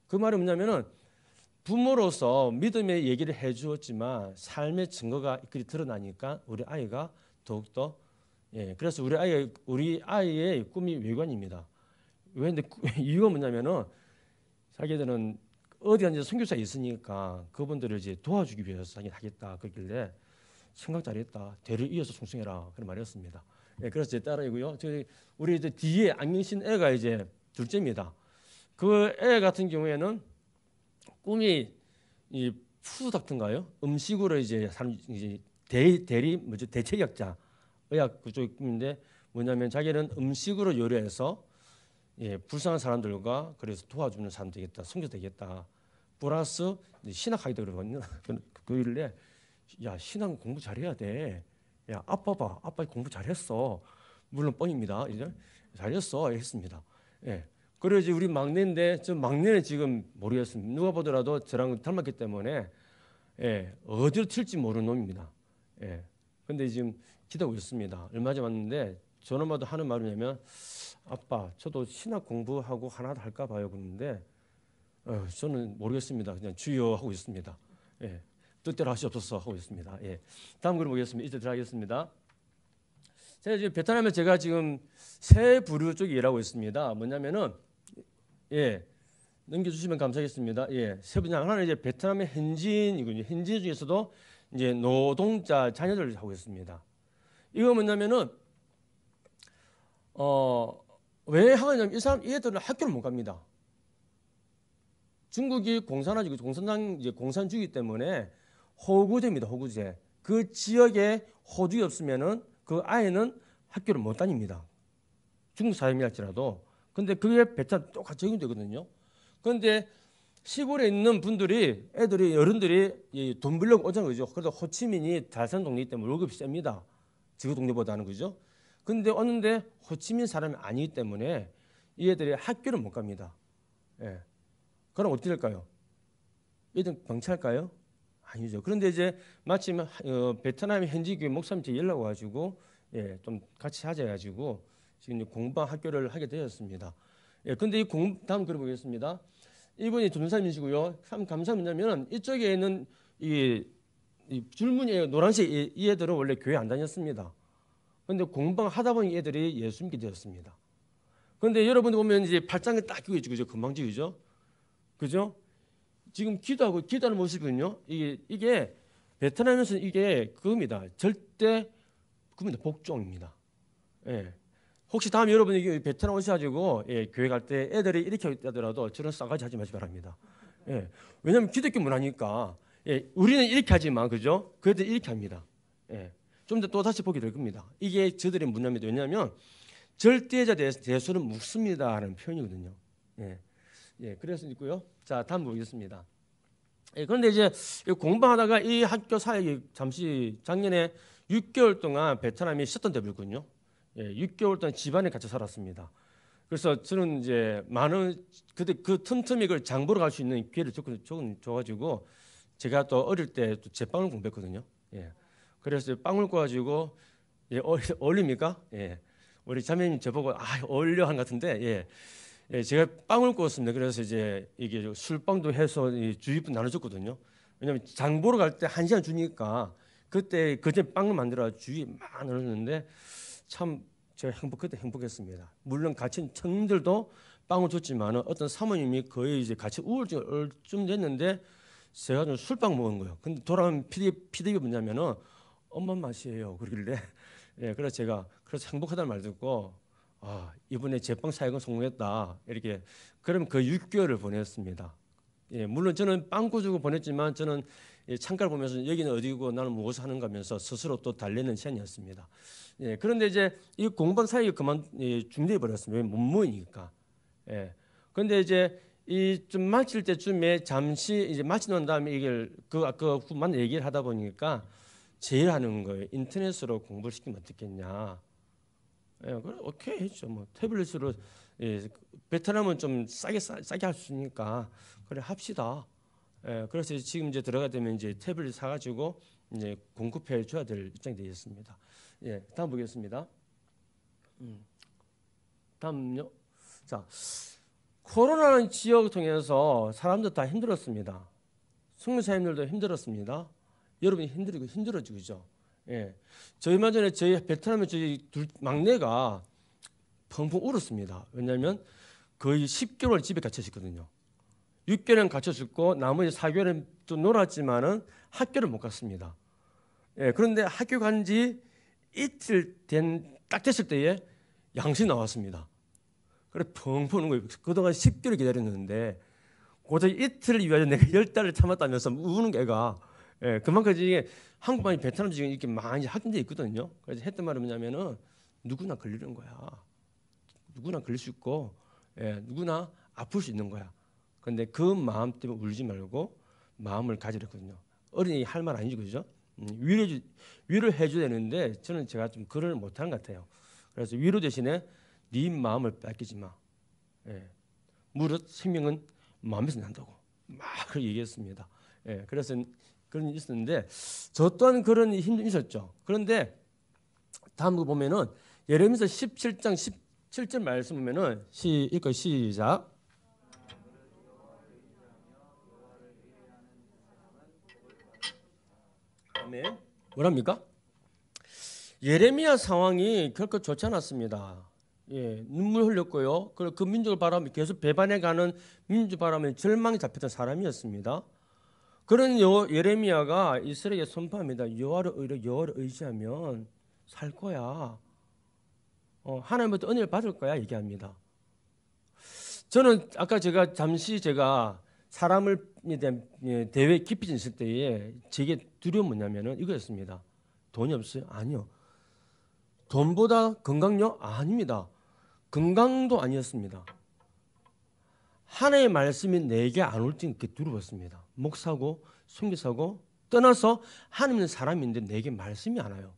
그 말은 뭐냐면은 부모로서 믿음의 얘기를 해주었지만 삶의 증거가 그리 드러나니까 우리 아이가 더욱더 그래서 우리 아이의 꿈이 외관입니다. 왜 근데 이유가 뭐냐면은 자기들은 어디 앉아서 선교사에 있으니까 그분들을 이제 도와주기 위해서 자기 하겠다 그러길래 생각 잘했다. 대를 이어서 충성해라. 그런 말이었습니다. 그래서 제 딸이고요. 우리 이제 뒤에 안경 쓴 애가 이제 둘째입니다. 그 애 같은 경우에는 꿈이 이 푸드닥터인가요? 음식으로 이제 사람 이제 대리 뭐죠? 대체약자 의학 그쪽인데 뭐냐면 자기는 음식으로 요리해서 불쌍한 사람들과 그래서 도와주는 사람 되겠다, 성교 되겠다. 플러스 신학하기도 그러거든요. 그일래 야 신학 공부 잘해야 돼. 야 아빠 봐, 아빠 공부 잘했어. 물론 뻥입니다. 이제 잘했어 했습니다. 예. 그리고 이제 우리 막내인데 저 막내는 지금 모르겠습니다. 누가 보더라도 저랑 닮았기 때문에 어디로 튈지 모르는 놈입니다. 근데 지금 기다리고 있습니다. 얼마 전에 왔는데 전화마다 하는 말이냐면 아빠 저도 신학 공부하고 하나 할까 봐요 그러는데 저는 모르겠습니다. 그냥 주여 하고 있습니다. 뜻대로 하시옵소서 하고 있습니다. 다음 글 보겠습니다. 이제 들어가겠습니다. 제가 지금 베트남에 제가 지금 세 부류 쪽에 일하고 있습니다. 뭐냐면은 넘겨주시면 감사하겠습니다. 세 분야 하나는 이제 베트남의 현지인이군요. 현지인 중에서도 이제 노동자 자녀들 하고 있습니다. 이거 뭐냐면은 왜 하냐면 이 애들은 학교를 못 갑니다. 중국이 공산화주의, 공산당 이제 공산주의 때문에 호구제입니다. 호구제. 그 지역에 호주가 없으면은 그 아이는 학교를 못 다닙니다. 중국 사람이랄지라도. 근데 그게 베트남 똑같이 적용되거든요. 그런데 시골에 있는 분들이 애들이 어른들이 돈 벌려고 오자는 거죠. 그래서 호치민이 잘 사는 동네이기 때문에 월급이 셉니다. 지구 동네보다는 그죠. 근데 오는데 호치민 사람이 아니기 때문에 이 애들이 학교를 못 갑니다. 그럼 어떻게 될까요? 얘들 방치할까요? 아니죠. 그런데 이제 마침 베트남의 현지 교회 목사님한테 연락 와가지고 좀 같이 하자 해가지고 지금 공방 학교를 하게 되었습니다. 근데 다음 글 보겠습니다. 이분이 전도사님이시고요. 참 감사한 뭐냐면 이쪽에 있는 이 줄무늬 노란색 이 애들은 원래 교회 안 다녔습니다. 그런데 공방 하다 보니 애들이 예수 믿게 되었습니다. 그런데 여러분들 보면 이제 팔짱을 딱 끼고 있죠, 그죠? 금방지기죠, 그죠? 지금 기도하는 모습은요. 이게 베트남에서는 이게 그겁니다. 절대 그겁니다. 복종입니다. 혹시 다음 여러분이 베트남 오셔가지고 교회 갈 때 애들이 이렇게 하더라도 저런 싸가지 하지 마시기 바랍니다. 왜냐하면 기독교 문화니까 우리는 이렇게 하지만 그죠? 그애들 이렇게 합니다. 좀 더 또 다시 보게 될 겁니다. 이게 저들의 문화입니다. 왜냐하면 절대자 대수는 묻습니다라는 표현이거든요. 그래서 있고요. 자, 다음 보겠습니다. 그런데 이제 공부하다가 이 학교 사역이 잠시 작년에 6개월 동안 베트남이 쉬었던 때였거든요. 6개월 동안 집안에 같이 살았습니다. 그래서 저는 이제 많은 그때 그 틈틈이 그 장 보러 갈 수 있는 기회를 줘가지고 제가 또 어릴 때 또 제빵을 공부했거든요. 그래서 빵을 구워가지고 어울립니까? 우리 자매님 저보고 어울려 한 것 같은데 제가 빵을 구웠습니다. 그래서 이제 이게 술빵도 해서 주위 분 나눠줬거든요. 왜냐하면 장 보러 갈 때 1시간 주니까 그때 그전에 빵을 만들어 주위에 막 나눠줬는데 참 제가 그때 행복했습니다. 물론 같이 있는 청년들도 빵을 줬지만 어떤 사모님이 거의 이제 같이 우울증 얼쯤 됐는데 제가 좀 술빵 먹은 거예요. 근데 돌아오면 피드백이 뭐냐면은 엄마 맛이에요. 그러길래 그래서 제가 행복하다는 말 듣고 이번에 제빵 사역은 성공했다. 이렇게 그럼 그 6개월을 보냈습니다. 물론 저는 빵 구주고 보냈지만 저는 창가를 보면서 여기는 어디고 나는 무엇을 하는가 하면서 스스로 또 달래는 시간이었습니다. 그런데 이제 이 공방 사역이 그만 중단해 버렸습니다. 왜 못 모이니까. 그런데 이제 이 좀 마칠 때쯤에 잠시 이제 마치고 난 다음에 이걸 그 후만 얘기를 하다 보니까 제일 하는 거예요. 인터넷으로 공부를 시키면 어떻겠냐. 그래 오케이 했죠. 뭐 태블릿으로 베트남은 좀 싸게 할 수 있으니까 그래 합시다. 그래서 지금 이제 들어가 되면 이제 태블릿 사가지고 이제 공급해 줘야 될 입장이 되겠습니다. 다음 보겠습니다. 다음요. 자, 코로나는 지역을 통해서 사람들 다 힘들었습니다. 승무사님들도 힘들었습니다. 여러분이 힘들어지죠. 저 얼마 전에 저희 베트남에 저희 막내가 펑펑 울었습니다. 왜냐하면 거의 10개월 집에 갇혀 있거든요. 6개월은 갇혀 있고 나머지 4개월은 좀 놀았지만은 학교를 못 갔습니다. 그런데 학교 간 지 이틀 딱 됐을 때에 양식 나왔습니다. 그래 펑펑 우는 거예요. 그동안 10개월 기다렸는데 고작 이틀을 위하여 내가 10달을 참았다면서 우는 게 애가. 예, 그만큼 이게 한국만이 베트남 지금 이렇게 많이 확진돼 있거든요. 그래서 했던 말은 뭐냐면은 누구나 걸리는 거야. 누구나 걸릴 수 있고, 예, 누구나 아플 수 있는 거야. 근데 그 마음 때문에 울지 말고 마음을 가지랬거든요. 어린이 할 말 아니죠, 그죠? 위로를 해줘야 되는데 저는 제가 좀 그걸 못하는 것 같아요. 그래서 위로 대신에 네 마음을 뺏기지 마. 예. 무릇 생명은 마음에서 난다고 막 그렇게 얘기했습니다. 예. 그래서 그런 일이 있었는데 저 또한 그런 힘이 있었죠. 그런데 다음 거 보면은 예레미야서 17장 17절 말씀 보면은 읽고 시작. 아멘. 뭐랍니까? 예레미야 상황이 결코 좋지 않았습니다. 예, 눈물 흘렸고요. 그 민족을 바라보며 계속 배반해가는 민족 바라보며 절망에 잡혔던 사람이었습니다. 그런 예레미야가 이스라엘에 선포합니다. 여호와를 의지하면 살 거야. 하나님부터 은혜를 받을 거야 얘기합니다. 저는 아까 제가 사람을 대한 대회 깊이 있을 때에 제게 두려운 뭐냐면은 이거였습니다. 돈이 없어요? 아니요. 돈보다 건강요? 아닙니다. 건강도 아니었습니다. 하나님의 말씀이 내게 안 올 때 이렇게 두려웠습니다. 목사고 선교사고 떠나서 하나님은 사람인데 내게 말씀이 안 와요.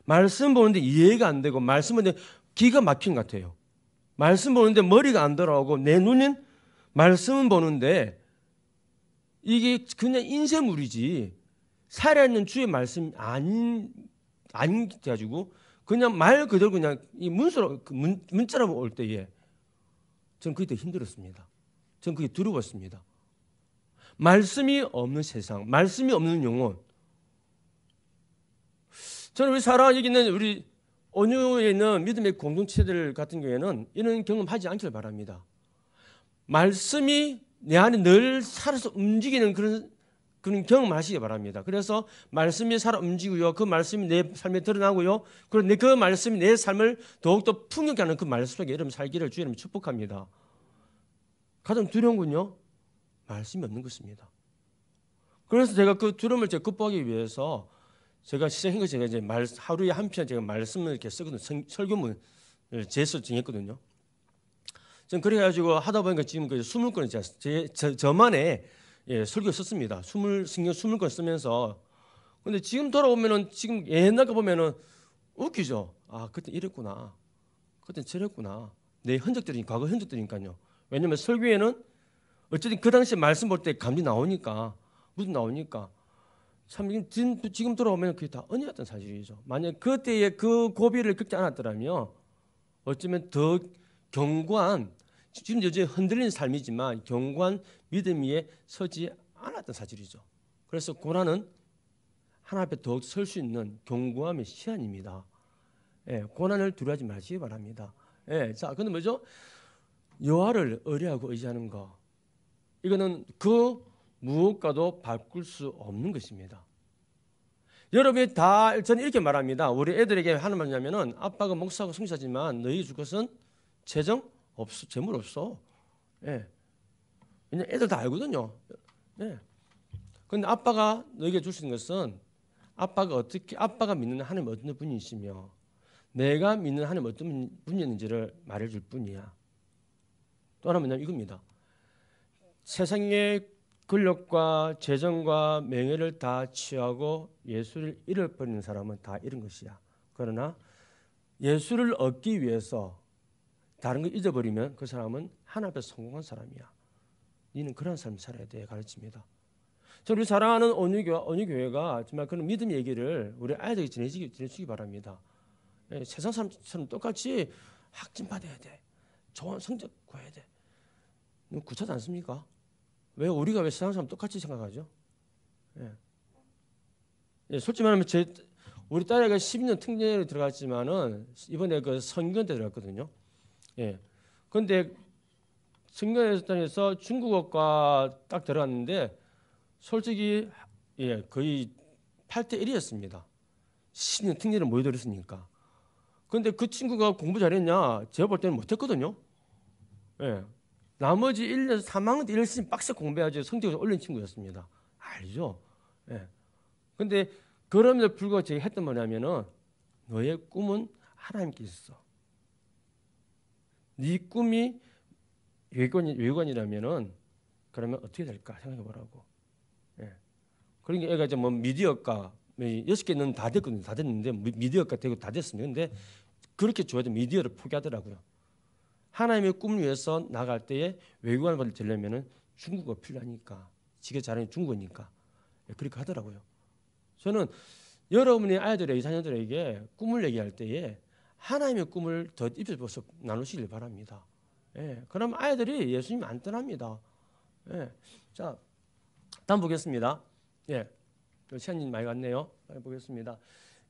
말씀 보는데 이해가 안 되고 말씀 보는데 기가 막힌 것 같아요. 말씀 보는데 머리가 안 돌아오고 내 눈은 말씀은 보는데 이게 그냥 인쇄물이지 살아있는 주의 말씀이 아닌 가지고 그냥 말 그대로 그냥 이 문자로 올 때에 저는 그게 더 힘들었습니다. 저는 그게 두려웠습니다. 말씀이 없는 세상, 말씀이 없는 영혼. 저는 우리 여기 있는 우리 온유에 있는 믿음의 공동체들 같은 경우에는 이런 경험하지 않기를 바랍니다. 말씀이 내 안에 늘 살아서 움직이는 그런 경험하시기 바랍니다. 그래서 말씀이 살아 움직이고요. 그 말씀이 내 삶에 드러나고요. 그리고 그 말씀이 내 삶을 더욱더 풍요케 하는 그 말씀 속에 여러분 살기를 주님 축복합니다. 가장 두려운 건요. 말씀이 없는 것입니다. 그래서 제가 그 두려움을 극복하기 위해서 제가 시작한 것이 제가 이제 하루에 한 편 제가 말씀을 이렇게 쓰거든요. 설교문을 제서 정했거든요. 전 그래가지고 하다 보니까 지금 그 20권을 저만의 설교 썼습니다. 20권 쓰면서. 근데 지금 돌아보면은 지금 옛날 거 보면은 웃기죠. 아, 그때 이랬구나. 그때 저랬구나. 내 흔적들이 과거 흔적들이니까요. 왜냐면 설교에는 어쨌든 그 당시에 말씀 볼 때 감이 나오니까 무슨 나오니까 참 지금 돌아오면 그게 다 은혜였던 사실이죠. 만약 그때의 그 고비를 겪지 않았더라면 어쩌면 더 견고한 지금 요즘 흔들리는 삶이지만 견고한 믿음 위에 서지 않았던 사실이죠. 그래서 고난은 하나님 앞에 더욱 설 수 있는 견고함의 시간입니다. 예, 고난을 두려워하지 마시기 바랍니다. 예, 자, 근데 뭐죠? 여호와를 의뢰하고 의지하는 거. 이거는 그 무엇과도 바꿀 수 없는 것입니다. 여러분이 저는 이렇게 말합니다. 우리 애들에게 하는 말이냐면은 아빠가 목사고 성사지만 너희 줄 것은 재정 없어, 재물 없어. 예. 왜냐 애들 다 알거든요. 예. 근데 아빠가 너에게 줄 수 있는 것은 아빠가 믿는 하나님 어떤 분이시며 내가 믿는 하나님 어떤 분이었는지를 말해줄 뿐이야. 또 하나 뭐냐면 이겁니다. 세상의 권력과 재정과 명예를 다 취하고 예수를 잃어버리는 사람은 다 이런 것이야. 그러나 예수를 얻기 위해서 다른 걸 잊어버리면 그 사람은 하나님 앞에서 성공한 사람이야. 너는 그런 삶을 살아야 돼 가르칩니다. 우리 사랑하는 온유교회가 정말 그런 믿음 얘기를 우리 아이들에게 전해주기 바랍니다. 예, 세상 사람처럼 똑같이 학점 받아야 돼. 좋은 성적 구해야 돼. 구차지 않습니까? 우리가 왜 세상 사람 똑같이 생각하죠? 예. 예, 솔직히 말하면 우리 딸애가 12년 특례를 들어갔지만은 이번에 그 성균대 들어갔거든요. 예. 그런데 성균대에서 중국어과 딱 들어갔는데 솔직히 거의 8대 1이었습니다. 10년 특례를 모여들었으니까. 그런데 그 친구가 공부 잘했냐? 제가 볼 때는 못했거든요. 예. 나머지 1년 3학년 때 열심히 빡세 공부해가지고 성적을 올린 친구였습니다. 알죠? 예. 근데 그럼에도 불구하고 제가 했던 뭐냐면은 너의 꿈은 하나님께 있어. 네 꿈이 외관이라면은 그러면 어떻게 될까 생각해 보라고. 예. 그러니까 애가 이제 뭐 미디어과 6개는 다 됐거든요. 다 됐는데 미디어과 되고 다 됐습니다. 근데 그렇게 좋아도 미디어를 포기하더라고요. 하나님의 꿈을 위해서 나갈 때에 외국어를 되려면은 중국어 필요하니까 지가 잘하는 중국어니까 그렇게 하더라고요. 저는 여러분의 아이들의 이자녀들에게 꿈을 얘기할 때에 하나님의 꿈을 더 입혀서 나누시길 바랍니다. 예, 그럼 아이들이 예수님 안 떠납니다. 예, 자, 다음 보겠습니다. 예, 시간이 많이 갔네요. 보겠습니다.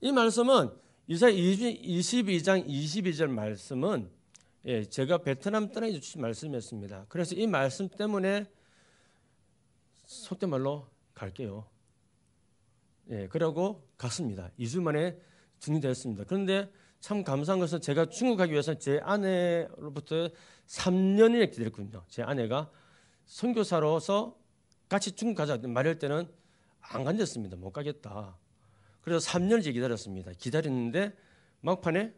이 말씀은 이사야 22장 22절 말씀은 예, 제가 베트남 떠나기 주신 말씀이었습니다. 그래서 이 말씀 때문에 속된 말로 갈게요. 예, 그러고 갔습니다. 2주 만에 승리되었습니다. 그런데 참 감사한 것은 제가 중국 가기 위해서 제 아내로부터 3년이나 기다렸거든요. 제 아내가 선교사로서 같이 중국 가자 말할 때는 안 간댔습니다. 못 가겠다. 그래서 3년째 기다렸습니다. 기다렸는데 막판에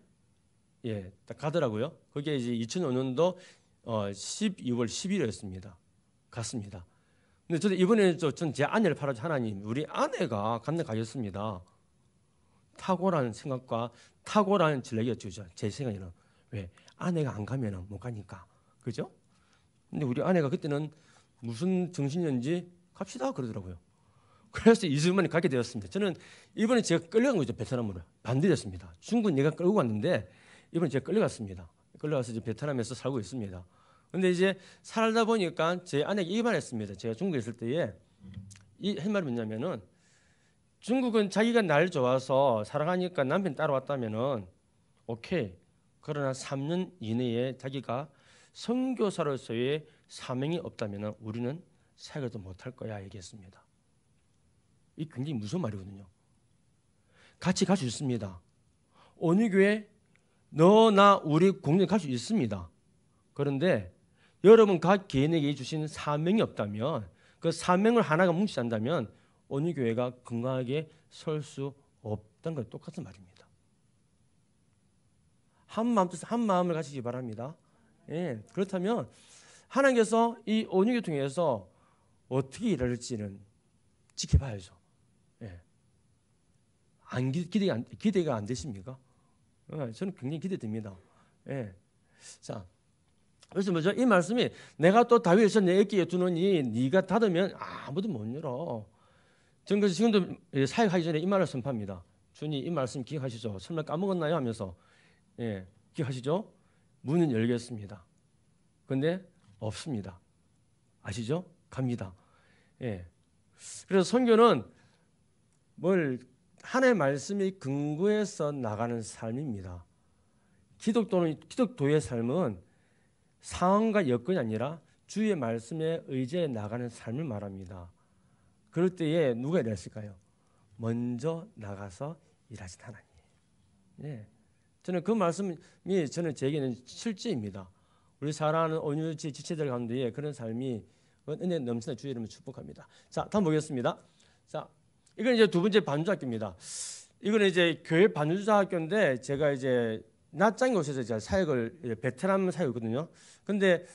예, 딱 가더라고요. 그게 이제 2005년도 12월 10일이었습니다. 갔습니다. 근데 저도 이번에 전 제 아내를 팔아줘 하나님, 우리 아내가 간다 가겠습니다. 탁월한 생각과 탁월한 전략이었죠. 제 생각에는 왜 아내가 안 가면은 못 가니까, 그죠? 근데 우리 아내가 그때는 무슨 정신이었는지 갑시다 그러더라고요. 그래서 2주 만에 가게 되었습니다. 저는 이번에 제가 끌려간 거죠. 베트남으로 반대였습니다. 중국은 내가 끌고 갔는데 이번에 제가 끌려갔습니다. 끌려가서 이제 베트남에서 살고 있습니다. 근데 이제 살다 보니까 제 아내가 이 말했습니다. 제가 중국에 있을 때에 이 한 말이 뭐냐면은 중국은 자기가 날 좋아서 사랑하니까 남편 따라왔다면은 오케이. 그러나 3년 이내에 자기가 선교사로서의 사명이 없다면은 우리는 사역도 못할 거야 얘기했습니다. 이 굉장히 무서운 말이거든요. 같이 갈 수 있습니다. 어느 교회 너 나 우리 공동에 갈 수 있습니다. 그런데 여러분 각 개인에게 주신 사명이 없다면 그 사명을 하나가 뭉치지 않다면 어느 교회가 건강하게 설 수 없다는 것 똑같은 말입니다. 한 마음을 가지기 바랍니다. 예, 그렇다면 하나님께서 이 언약을 통해서 어떻게 일할지는 지켜봐야죠. 예. 기대가 안 되십니까? 예, 저는 굉장히 기대됩니다. 예. 자, 그래서 뭐죠? 이 말씀이 내가 또 다윗에서 내 어깨에 두느니 네가 닫으면 아무도 못 열어. 저는 그래서 지금도 사역하기 전에 이 말을 선포합니다. 주님 이 말씀 기억하시죠? 설마 까먹었나요? 하면서 예, 기억하시죠? 문은 열겠습니다. 근데 없습니다. 아시죠? 갑니다. 예. 그래서 선교는 하나님의 말씀이 근거해서 나가는 삶입니다. 기독도의 삶은 상황과 여건이 아니라 주의 말씀에 의지해 나가는 삶을 말합니다. 그럴 때에 누가 일했을까요? 먼저 나가서 일하신 하나님. 예. 저는 그 말씀이 저는 제게는 실제입니다. 우리 사랑하는 온유지 지체들 가운데 그런 삶이 은혜 넘치는 주의 이름을 축복합니다. 자, 다음 보겠습니다. 자, 이건 이제 두 번째 반주학교입니다. 이거는 이제 교회 반주학교인데 제가 이제 낮장 곳에서 제가 사역을 베트남 사역이거든요. 근데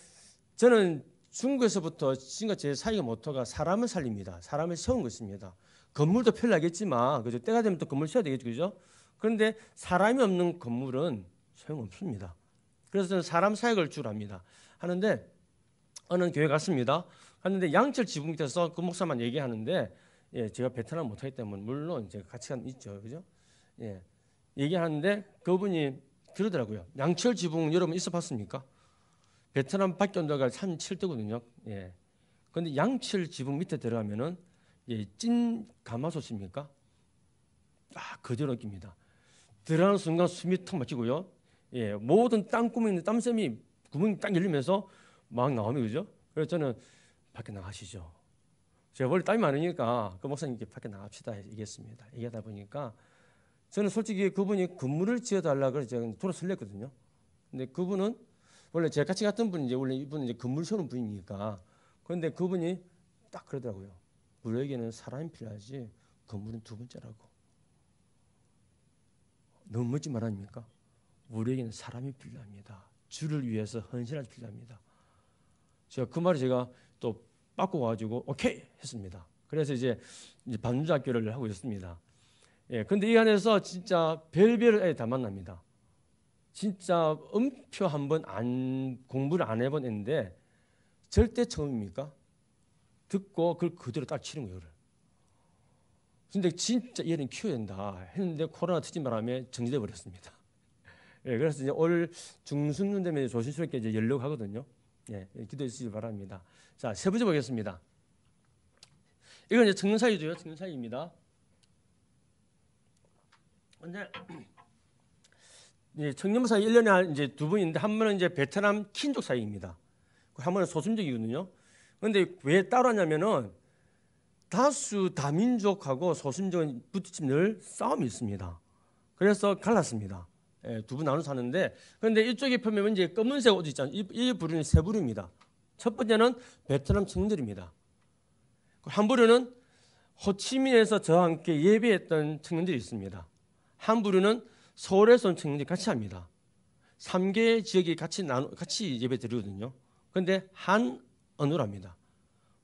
저는 중국에서부터 지금까지 제 사역의 모토가 사람을 살립니다. 사람을 세운 것입니다. 건물도 편리하겠지만 그죠? 때가 되면 또 건물 세워야 되겠죠, 그죠? 그런데 사람이 없는 건물은 소용없습니다. 그래서 저는 사람 사역을 주로 합니다. 하는데 어느 교회 갔습니다. 갔는데 양철 지붕 밑에서 그 목사만 얘기하는데 예, 제가 베트남 못하기 때문에 물론 제가 같이 있죠, 그죠? 예, 얘기하는데 그분이 그러더라고요. 양철 지붕 여러분 있어봤습니까? 베트남 밖에 온도가 37도거든요. 예. 그런데 양철 지붕 밑에 들어가면은 예, 찐 가마솥입니까? 그대로 느낍니다. 들어가는 순간 숨이 턱 막히고요. 예, 모든 땅구멍에 있는 땀샘이 구멍이 딱 열리면서 막 나오면 그죠? 그래서 저는 밖에 나가시죠. 제가 원래 땀이 많으니까 그 목사님께 밖에 나갑시다 얘기했습니다. 얘기하다 보니까 저는 솔직히 그분이 건물을 지어달라고 제가 돌아설렸거든요. 근데 그분은 원래 제가 같이 갔던 분이 이제 원래 이분은 이제 건물 세우는 분이니까. 그런데 그분이 딱 그러더라고요. 우리에게는 사람이 필요하지 건물은 두 번째라고. 너무 멋진 말 아닙니까? 우리에게는 사람이 필요합니다. 주를 위해서 헌신할 필요합니다. 제가 그 말을 제가 또 바꿔가지고 오케이 했습니다. 그래서 이제 반주학교를 하고 있습니다. 예, 근데 이 안에서 진짜 별별 애다 만납니다. 진짜 음표 한번 공부를 안 해본 애인데 절대 처음입니까? 듣고 그걸 그대로 딱 치는 거예요. 근데 진짜 얘는 키워야 된다 했는데 코로나 터진 바람에 정지돼 버렸습니다. 예, 그래서 이제 올 중순 되면 조심스럽게 이제 열려고 하거든요. 예, 기도해 주시기 바랍니다. 자, 세 번째 보겠습니다. 이건 이제 청년 사이도요. 청년 사이입니다. 근데 청년 사이 1년에 이제 두 분인데 한 분은 이제 베트남 킨족 사이입니다. 한 번은 소수민족이거든요. 그런데 왜 따로 하냐면은 다수 다민족하고 소수민족은 부딪히면 늘 싸움이 있습니다. 그래서 갈랐습니다. 예, 두 분 나눠 사는데 그런데 이쪽에 보면 이제 검은색 옷 있잖아요. 이 부류는 세 부류입니다. 첫 번째는 베트남 청년들입니다. 한 부류는 호치민에서 저와 함께 예배했던 청년들이 있습니다. 한 부류는 서울에서 온 청년들이 같이 합니다. 3개 지역이 같이 예배 드리거든요. 그런데 한 언어로 합니다.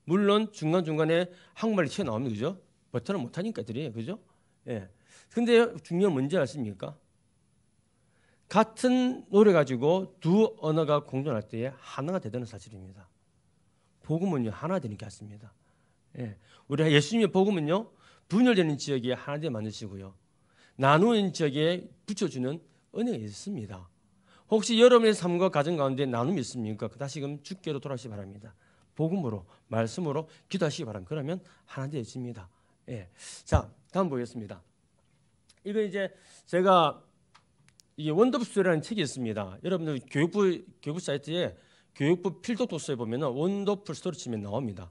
물론 중간중간에 한국말이 튀어나옵니다. 그죠? 베트남 못하니까 애들이. 그죠? 예. 근데 중요한 문제 아십니까? 같은 노래 가지고 두 언어가 공존할 때에 하나가 되는 사실입니다. 복음은요, 하나 되는 게 같습니다. 예. 우리 예수님의 복음은요, 분열되는 지역에 하나 되게 만드시고요. 나누는 지역에 붙여주는 은혜가 있습니다. 혹시 여러분의 삶과 가정 가운데 나눔이 있습니까? 다시금 주께로 돌아오시기 바랍니다. 복음으로, 말씀으로 기도하시기 바랍니다. 그러면 하나 되어집니다. 예. 자, 다음 보겠습니다. 이거 이제 제가 이게 원더풀 스토리라는 책이 있습니다. 여러분들 교육부 사이트에 교육부 필독도서에 보면은 원더풀 스토리 치면 나옵니다.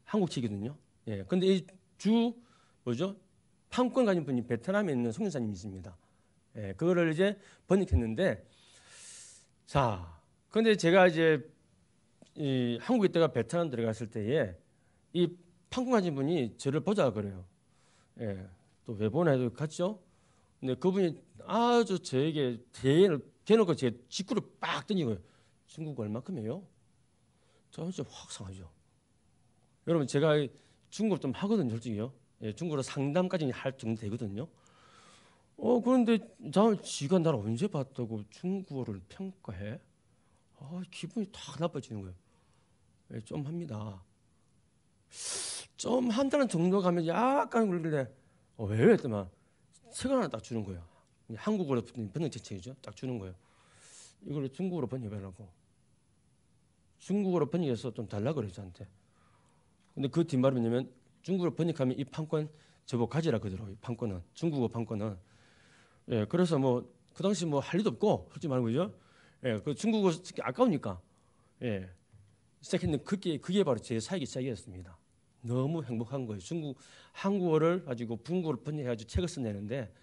한국 책이거든요. 예. 근데 이 뭐죠? 판권 가진 분이 베트남에 있는 선교사님이십니다. 예. 그거를 이제 번역했는데 자, 근데 제가 이제 한국에 있다가 베트남 들어갔을 때에 이 판권 가진 분이 저를 보자 그래요. 예. 또 왜 보나 해도 갔죠. 근데 그분이 아주 저에게 대놓고 제 직구를 빡 던지고요. 중국어 얼마큼이에요? 저 진짜 확 상하죠. 여러분 제가 중국어 좀 하거든요, 솔직히요. 예, 중국어로 상담까지 할 정도 되거든요. 그런데 지가 나를 언제 봤다고 중국어를 평가해? 기분이 탁 나빠지는 거예요. 예, 좀 합니다. 좀 한다는 정도 가면 약간 그러길래 왜 했더만 책을 하나 딱 주는 거예요. 한국어로 번역된 책이죠. 딱 주는 거예요. 이걸 중국어로 번역하라고. 중국어로 번역해서 좀 달라 그래요, 저한테. 근데 그 뒷말은 뭐냐면 중국어로 번역하면 이 판권 저보고 가지라 그러더라고요. 판권은 중국어 판권은. 예, 그래서 뭐 그 당시 뭐 할 일도 없고 솔직히 말하는 거죠. 예, 그 중국어 특히 아까우니까 예, 시작했는데 그게 바로 제 사역이 시작이었습니다. 너무 행복한 거예요. 한국어를 가지고 중국어를 번역해가지고 책을 써내는데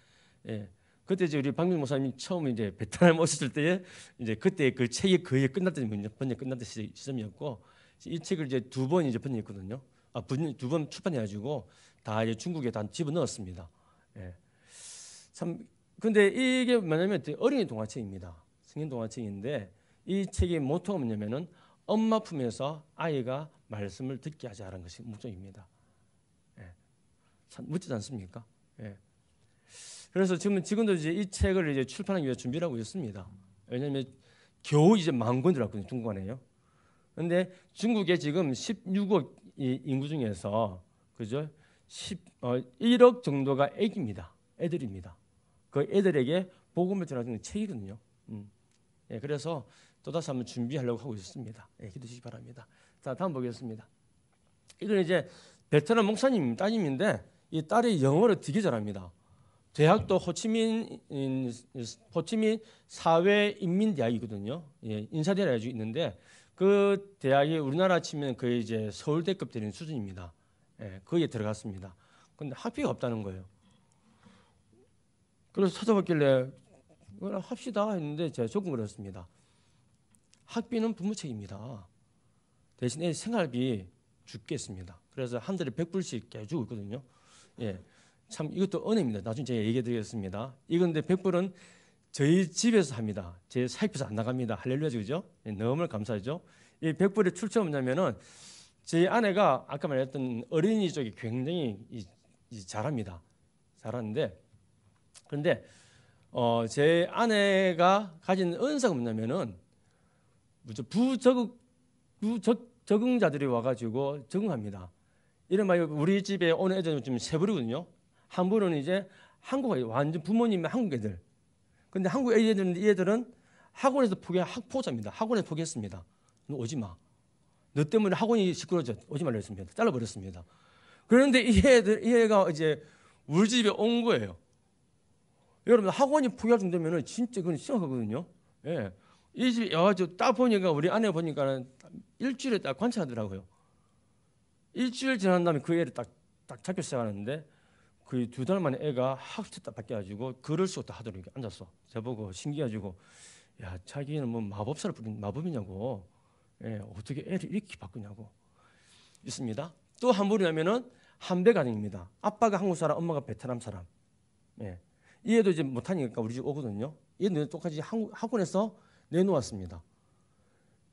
예, 그때 이제 우리 박명 목사님이 처음 이제 베트남 오셨을 때에 이제 그때 그 책이 거의 끝났던 번역 끝났던 시점이었고 이 책을 이제 두 번 이제 번역했거든요. 두 번 출판해가지고 다 이제 중국에 다 집어 넣었습니다. 예. 참 근데 이게 뭐냐면 어린이 동화책입니다. 성인 동화책인데 이 책의 모토가 뭐냐면은 엄마 품에서 아이가 말씀을 듣게 하자라는 것이 목적입니다. 예. 참 멋지지 않습니까? 예. 그래서 지금도 이제 이 책을 이제 출판하기 위해 준비를 하고 있습니다. 왜냐하면 겨우 이제 10,000권 들어갔거든요. 중국 안에요. 그런데 중국에 지금 16억 인구 중에서 그죠? 1억 정도가 애들입니다. 그 애들에게 복음을 전하는 책이거든요. 예, 그래서 또다시 한번 준비하려고 하고 있습니다. 예, 기도해 주시기 바랍니다. 자, 다음 보겠습니다. 이건 이제 베트남 목사님 따님인데 이 딸이 영어를 되게 잘합니다. 대학도 호치민 사회인민대학이거든요. 예, 인사대학이 있는데 그 대학이 우리나라 치면 거의 이제 서울대급 되는 수준입니다. 예, 거기에 들어갔습니다. 근데 학비가 없다는 거예요. 그래서 찾아봤길래 합시다 했는데 제가 조금 그랬습니다. 학비는 부모 책임입니다. 대신에 생활비 주겠습니다. 그래서 한 달에 100불씩 깨주고 있거든요. 예, 참 이것도 은혜입니다. 나중에 제가 얘기해 드리겠습니다. 이건데 100불은 저희 집에서 합니다. 제 사익비서 안 나갑니다. 할렐루야, 그죠? 예, 너무 감사하죠. 이 100불의 출처가 뭐냐면은 제 아내가 아까 말했던 어린이 쪽이 굉장히 잘합니다. 잘하는데 그런데 제 아내가 가진 은사가 뭐냐면은 부적응자들이 와가지고 적응합니다. 이런 말 우리 집에 오는 애들은 좀 세 부류거든요. 한 부류는 이제 한국 완전 부모님의 한국 애들. 근데 한국 애들은 이 애들은 학원에서 포기한 학포자입니다. 학원에서 포기했습니다. 너 오지 마. 너 때문에 학원이 시끄러져. 오지 말라 했습니다. 잘라버렸습니다. 그런데 이 애가 이제 우리 집에 온 거예요. 여러분 학원이 포기할 정도면은 진짜 그건 심각하거든요. 예. 이 집에 와가지고 딱 보니까 우리 아내가 보니까는 일주일에 딱 관찰하더라고요. 일주일 지난 다음에 그 애를 딱 잡기 시작하는데 그 2달 만에 애가 학습 딱 바뀌어가지고 글을 쓰고 딱 하더라고요. 앉았어. 저보고 신기해가지고 야 자기는 뭐 마법사를 부린 마법이냐고. 예, 어떻게 애를 이렇게 바꾸냐고. 있습니다. 또 한 분이냐면은 한배 가정입니다. 아빠가 한국 사람, 엄마가 베트남 사람. 예. 이 애도 이제 못하니까 우리 집 오거든요. 얘는 똑같이 학원에서 내놓았습니다.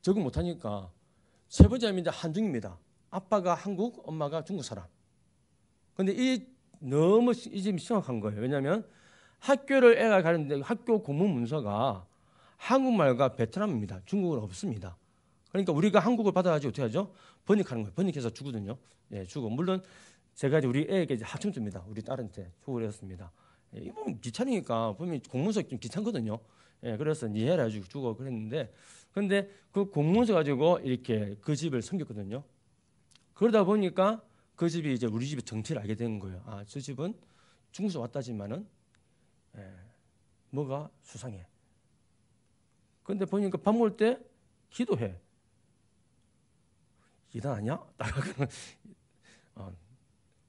적응 못하니까 세 번째는 이제 한중입니다. 아빠가 한국, 엄마가 중국 사람. 근데 너무 이 집이 심각한 거예요. 왜냐하면 학교를 애가 가는데 학교 공문 문서가 한국말과 베트남입니다. 중국어는 없습니다. 그러니까 우리가 한국을 받아가지고 어떻게 하죠? 번역하는 거예요. 번역해서 주거든요. 예, 주고 물론 제가 이제 우리 애에게 이제 하청 줍니다. 우리 딸한테 주고 했습니다. 예, 이건 귀찮으니까 보면 공문서 좀 귀찮거든요. 예, 그래서 이해를 해가지고 주고 그랬는데, 근데 그 공문서 가지고 이렇게 그 집을 섬겼거든요. 그러다 보니까 그 집이 이제 우리 집의 정체를 알게 된 거예요. 아, 저 집은 중국에서 왔다지만은 뭐가 수상해. 근데 보니까 밥 먹을 때 기도해. 일어나냐?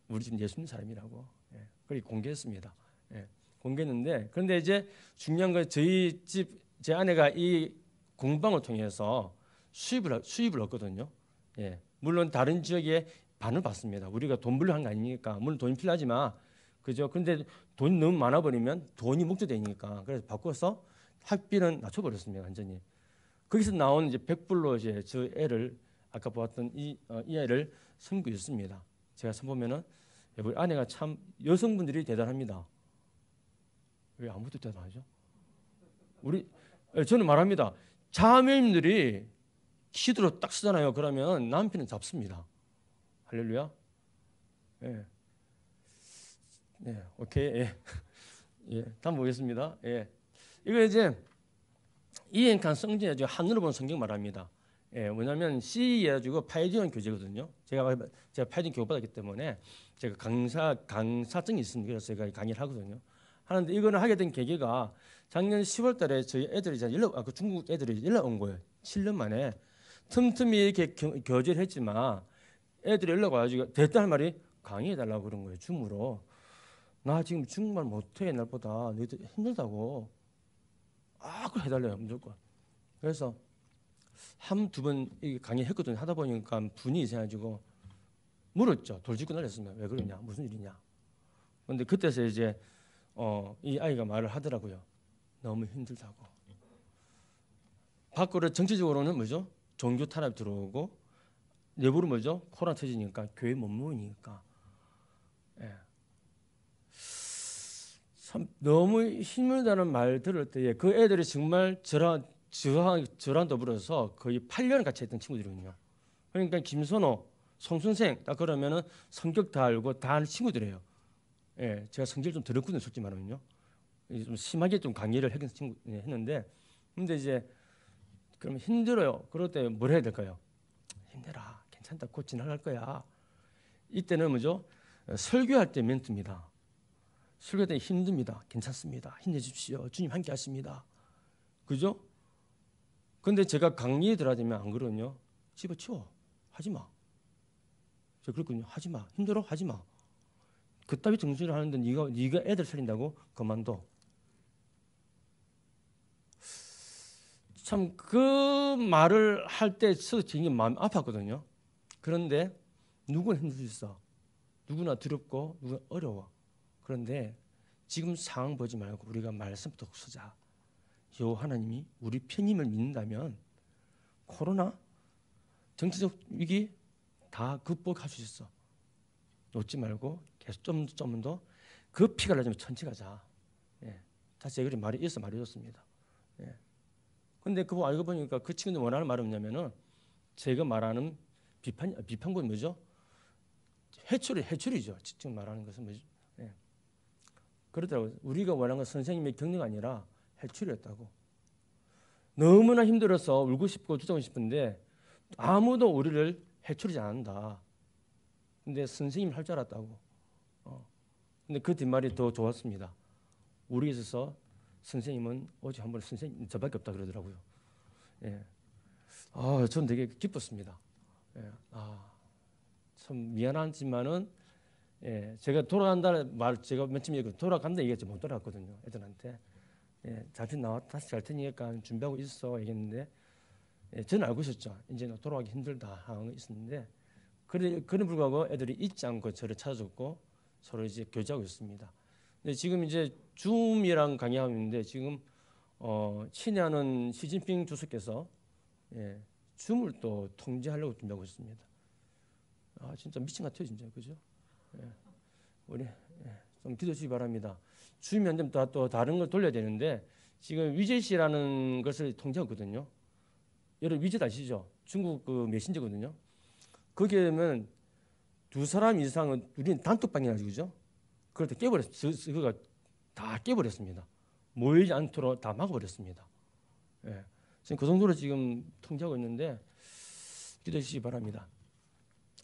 우리 집 예수 믿는 사람이라고. 예, 그렇게 공개했습니다. 예, 공개했는데 그런데 이제 중요한 건 저희 집 제 아내가 이 공방을 통해서 수입을 얻거든요. 예, 물론 다른 지역에 반을 받습니다. 우리가 돈 벌려 한 거 아니니까 물론 돈이 필요하지만 그죠. 근데 돈이 너무 많아 버리면 돈이 목적되니까 그래서 바꿔서 학비는 낮춰버렸습니다. 완전히. 거기서 나온 이제 100불로 이제 저 애를 아까 보았던 이 애를 섬기고 있습니다. 제가 보면은 우리 아내가 참 여성분들이 대단합니다. 왜 아무도 대단하죠? 저는 말합니다. 자매님들이 키드로 딱 쓰잖아요. 그러면 남편은 잡습니다. 할렐루야. 예. 네, 오케이. 예. 예. 다음 보겠습니다. 예. 이거 이제 이엔칸 성경에 하늘을 보는 성경 말합니다. 예, 뭐냐면 CE 해가지고 파이디언 교재거든요. 제가 파이디언 교육 받았기 때문에 제가 강사증이 있습니다. 그래서 제가 강의를 하거든요. 하는데 이거는 하게 된 계기가 작년 10월달에 저희 애들이 그 중국 애들이 연락 온 거예요. 7년 만에 틈틈이 이렇게 교제를 했지만 애들이 연락 와가지고 대단한 말이 강의해달라고 그런 거예요. 줌으로. 나 지금 중국말 못해. 날보다 너희들 힘들다고. 그걸 해달래요. 무조건. 그래서 두 번 강의했거든요. 하다 보니까 분이 있어가지고 물었죠. 돌직구 날렸습니다. 왜 그러냐? 무슨 일이냐? 근데 그때서 이제 이 아이가 말을 하더라고요. 너무 힘들다고. 밖으로 정치적으로는 뭐죠? 종교 탄압 들어오고 내부로 뭐죠? 코로나 터지니까 교회 못 모이니까. 예. 참 너무 힘들다는 말 들을 때에 그 애들이 정말 저랑 더불어서 거의 8년 같이 했던 친구들이거든요. 그러니까 김선호, 송선생 딱 그러면은 성격 다 알고 다 아는 친구들이에요. 예, 제가 성질 좀 더럽거든요, 솔직히 말하면요. 좀 심하게 좀 강의를 했는데, 근데 이제 그러면 힘들어요. 그럴 때 뭘 해야 될까요? 힘내라, 괜찮다, 곧 지나갈 거야. 이때는 뭐죠? 설교할 때 멘트입니다. 설교할 때 힘듭니다. 괜찮습니다. 힘내십시오. 주님 함께 하십니다. 그죠? 근데 제가 강의에 들어가면 안 그러냐? 집어치워. 하지 마. 제가 그랬거든요. 하지 마. 힘들어? 하지 마. 그따위 정신을 하는데 네가 애들 살린다고? 그만둬. 참 그 말을 할 때 굉장히 마음이 아팠거든요. 그런데 누구나 힘들 수 있어. 누구나 두렵고 누구나 어려워. 그런데 지금 상황 보지 말고 우리가 말씀부터 쓰자. 요 하나님이 우리 편임을 믿는다면 코로나 정치적 위기 다 극복할 수 있어. 놓지 말고 계속 좀 더 그 피가 나려면 천천히 가자. 예. 다시 그리 말이 있어 말해줬습니다. 예. 근데 그거 알고 보니까 그 친구들 원하는 말은 뭐냐면은 제가 말하는 비판권 뭐죠? 해초리죠. 직접 말하는 것은 뭐죠? 예. 그러더라고요. 우리가 원하는 건 선생님의 격려가 아니라 해초리였다고. 너무나 힘들어서 울고 싶고 주저하고 싶은데 아무도 우리를 해초리지 않는다. 근데 선생님이 할 줄 알았다고. 근데 그 뒷말이 더 좋았습니다. 우리에 있어서 선생님은 오직 한 번 선생님 저밖에 없다 그러더라고요. 예. 저는 되게 기뻤습니다. 예. 참 미안하지만은 예. 제가 돌아간다는 말 제가 맨 처음에 돌아간다 얘기했지 못 돌아갔거든요. 애들한테. 예. 잡힌 나와 다시 갈 테니까 준비하고 있어 얘기했는데 예. 저는 알고 있었죠. 이제 돌아가기 힘들다 하는 거 있었는데 그런 불구하고 애들이 잊지 않고 저를 찾아줬고 서로 이제 교제하고 있습니다. 근데 지금 이제 줌이랑 강의하고 있는데 지금 친애하는 시진핑 주석께서 예, 줌을 또 통제하려고 준비하고 있습니다. 진짜 미친 것 같아요, 진짜 그죠? 예, 우리 좀 기도해 주시기 바랍니다. 줌이 안 되면 또 다른 걸 돌려야 되는데 지금 위젯이라는 것을 통제하거든요. 여러분 위젯 아시죠? 중국 그 메신저거든요. 거기에 면 두 사람 이상은 우리는 단톡방이라 그죠? 그걸 다 깨버렸어요. 그가 다 깨버렸습니다. 모이지 않도록 다 막아버렸습니다. 예. 지금 그 정도로 지금 통제하고 있는데 기도해 주시기 바랍니다.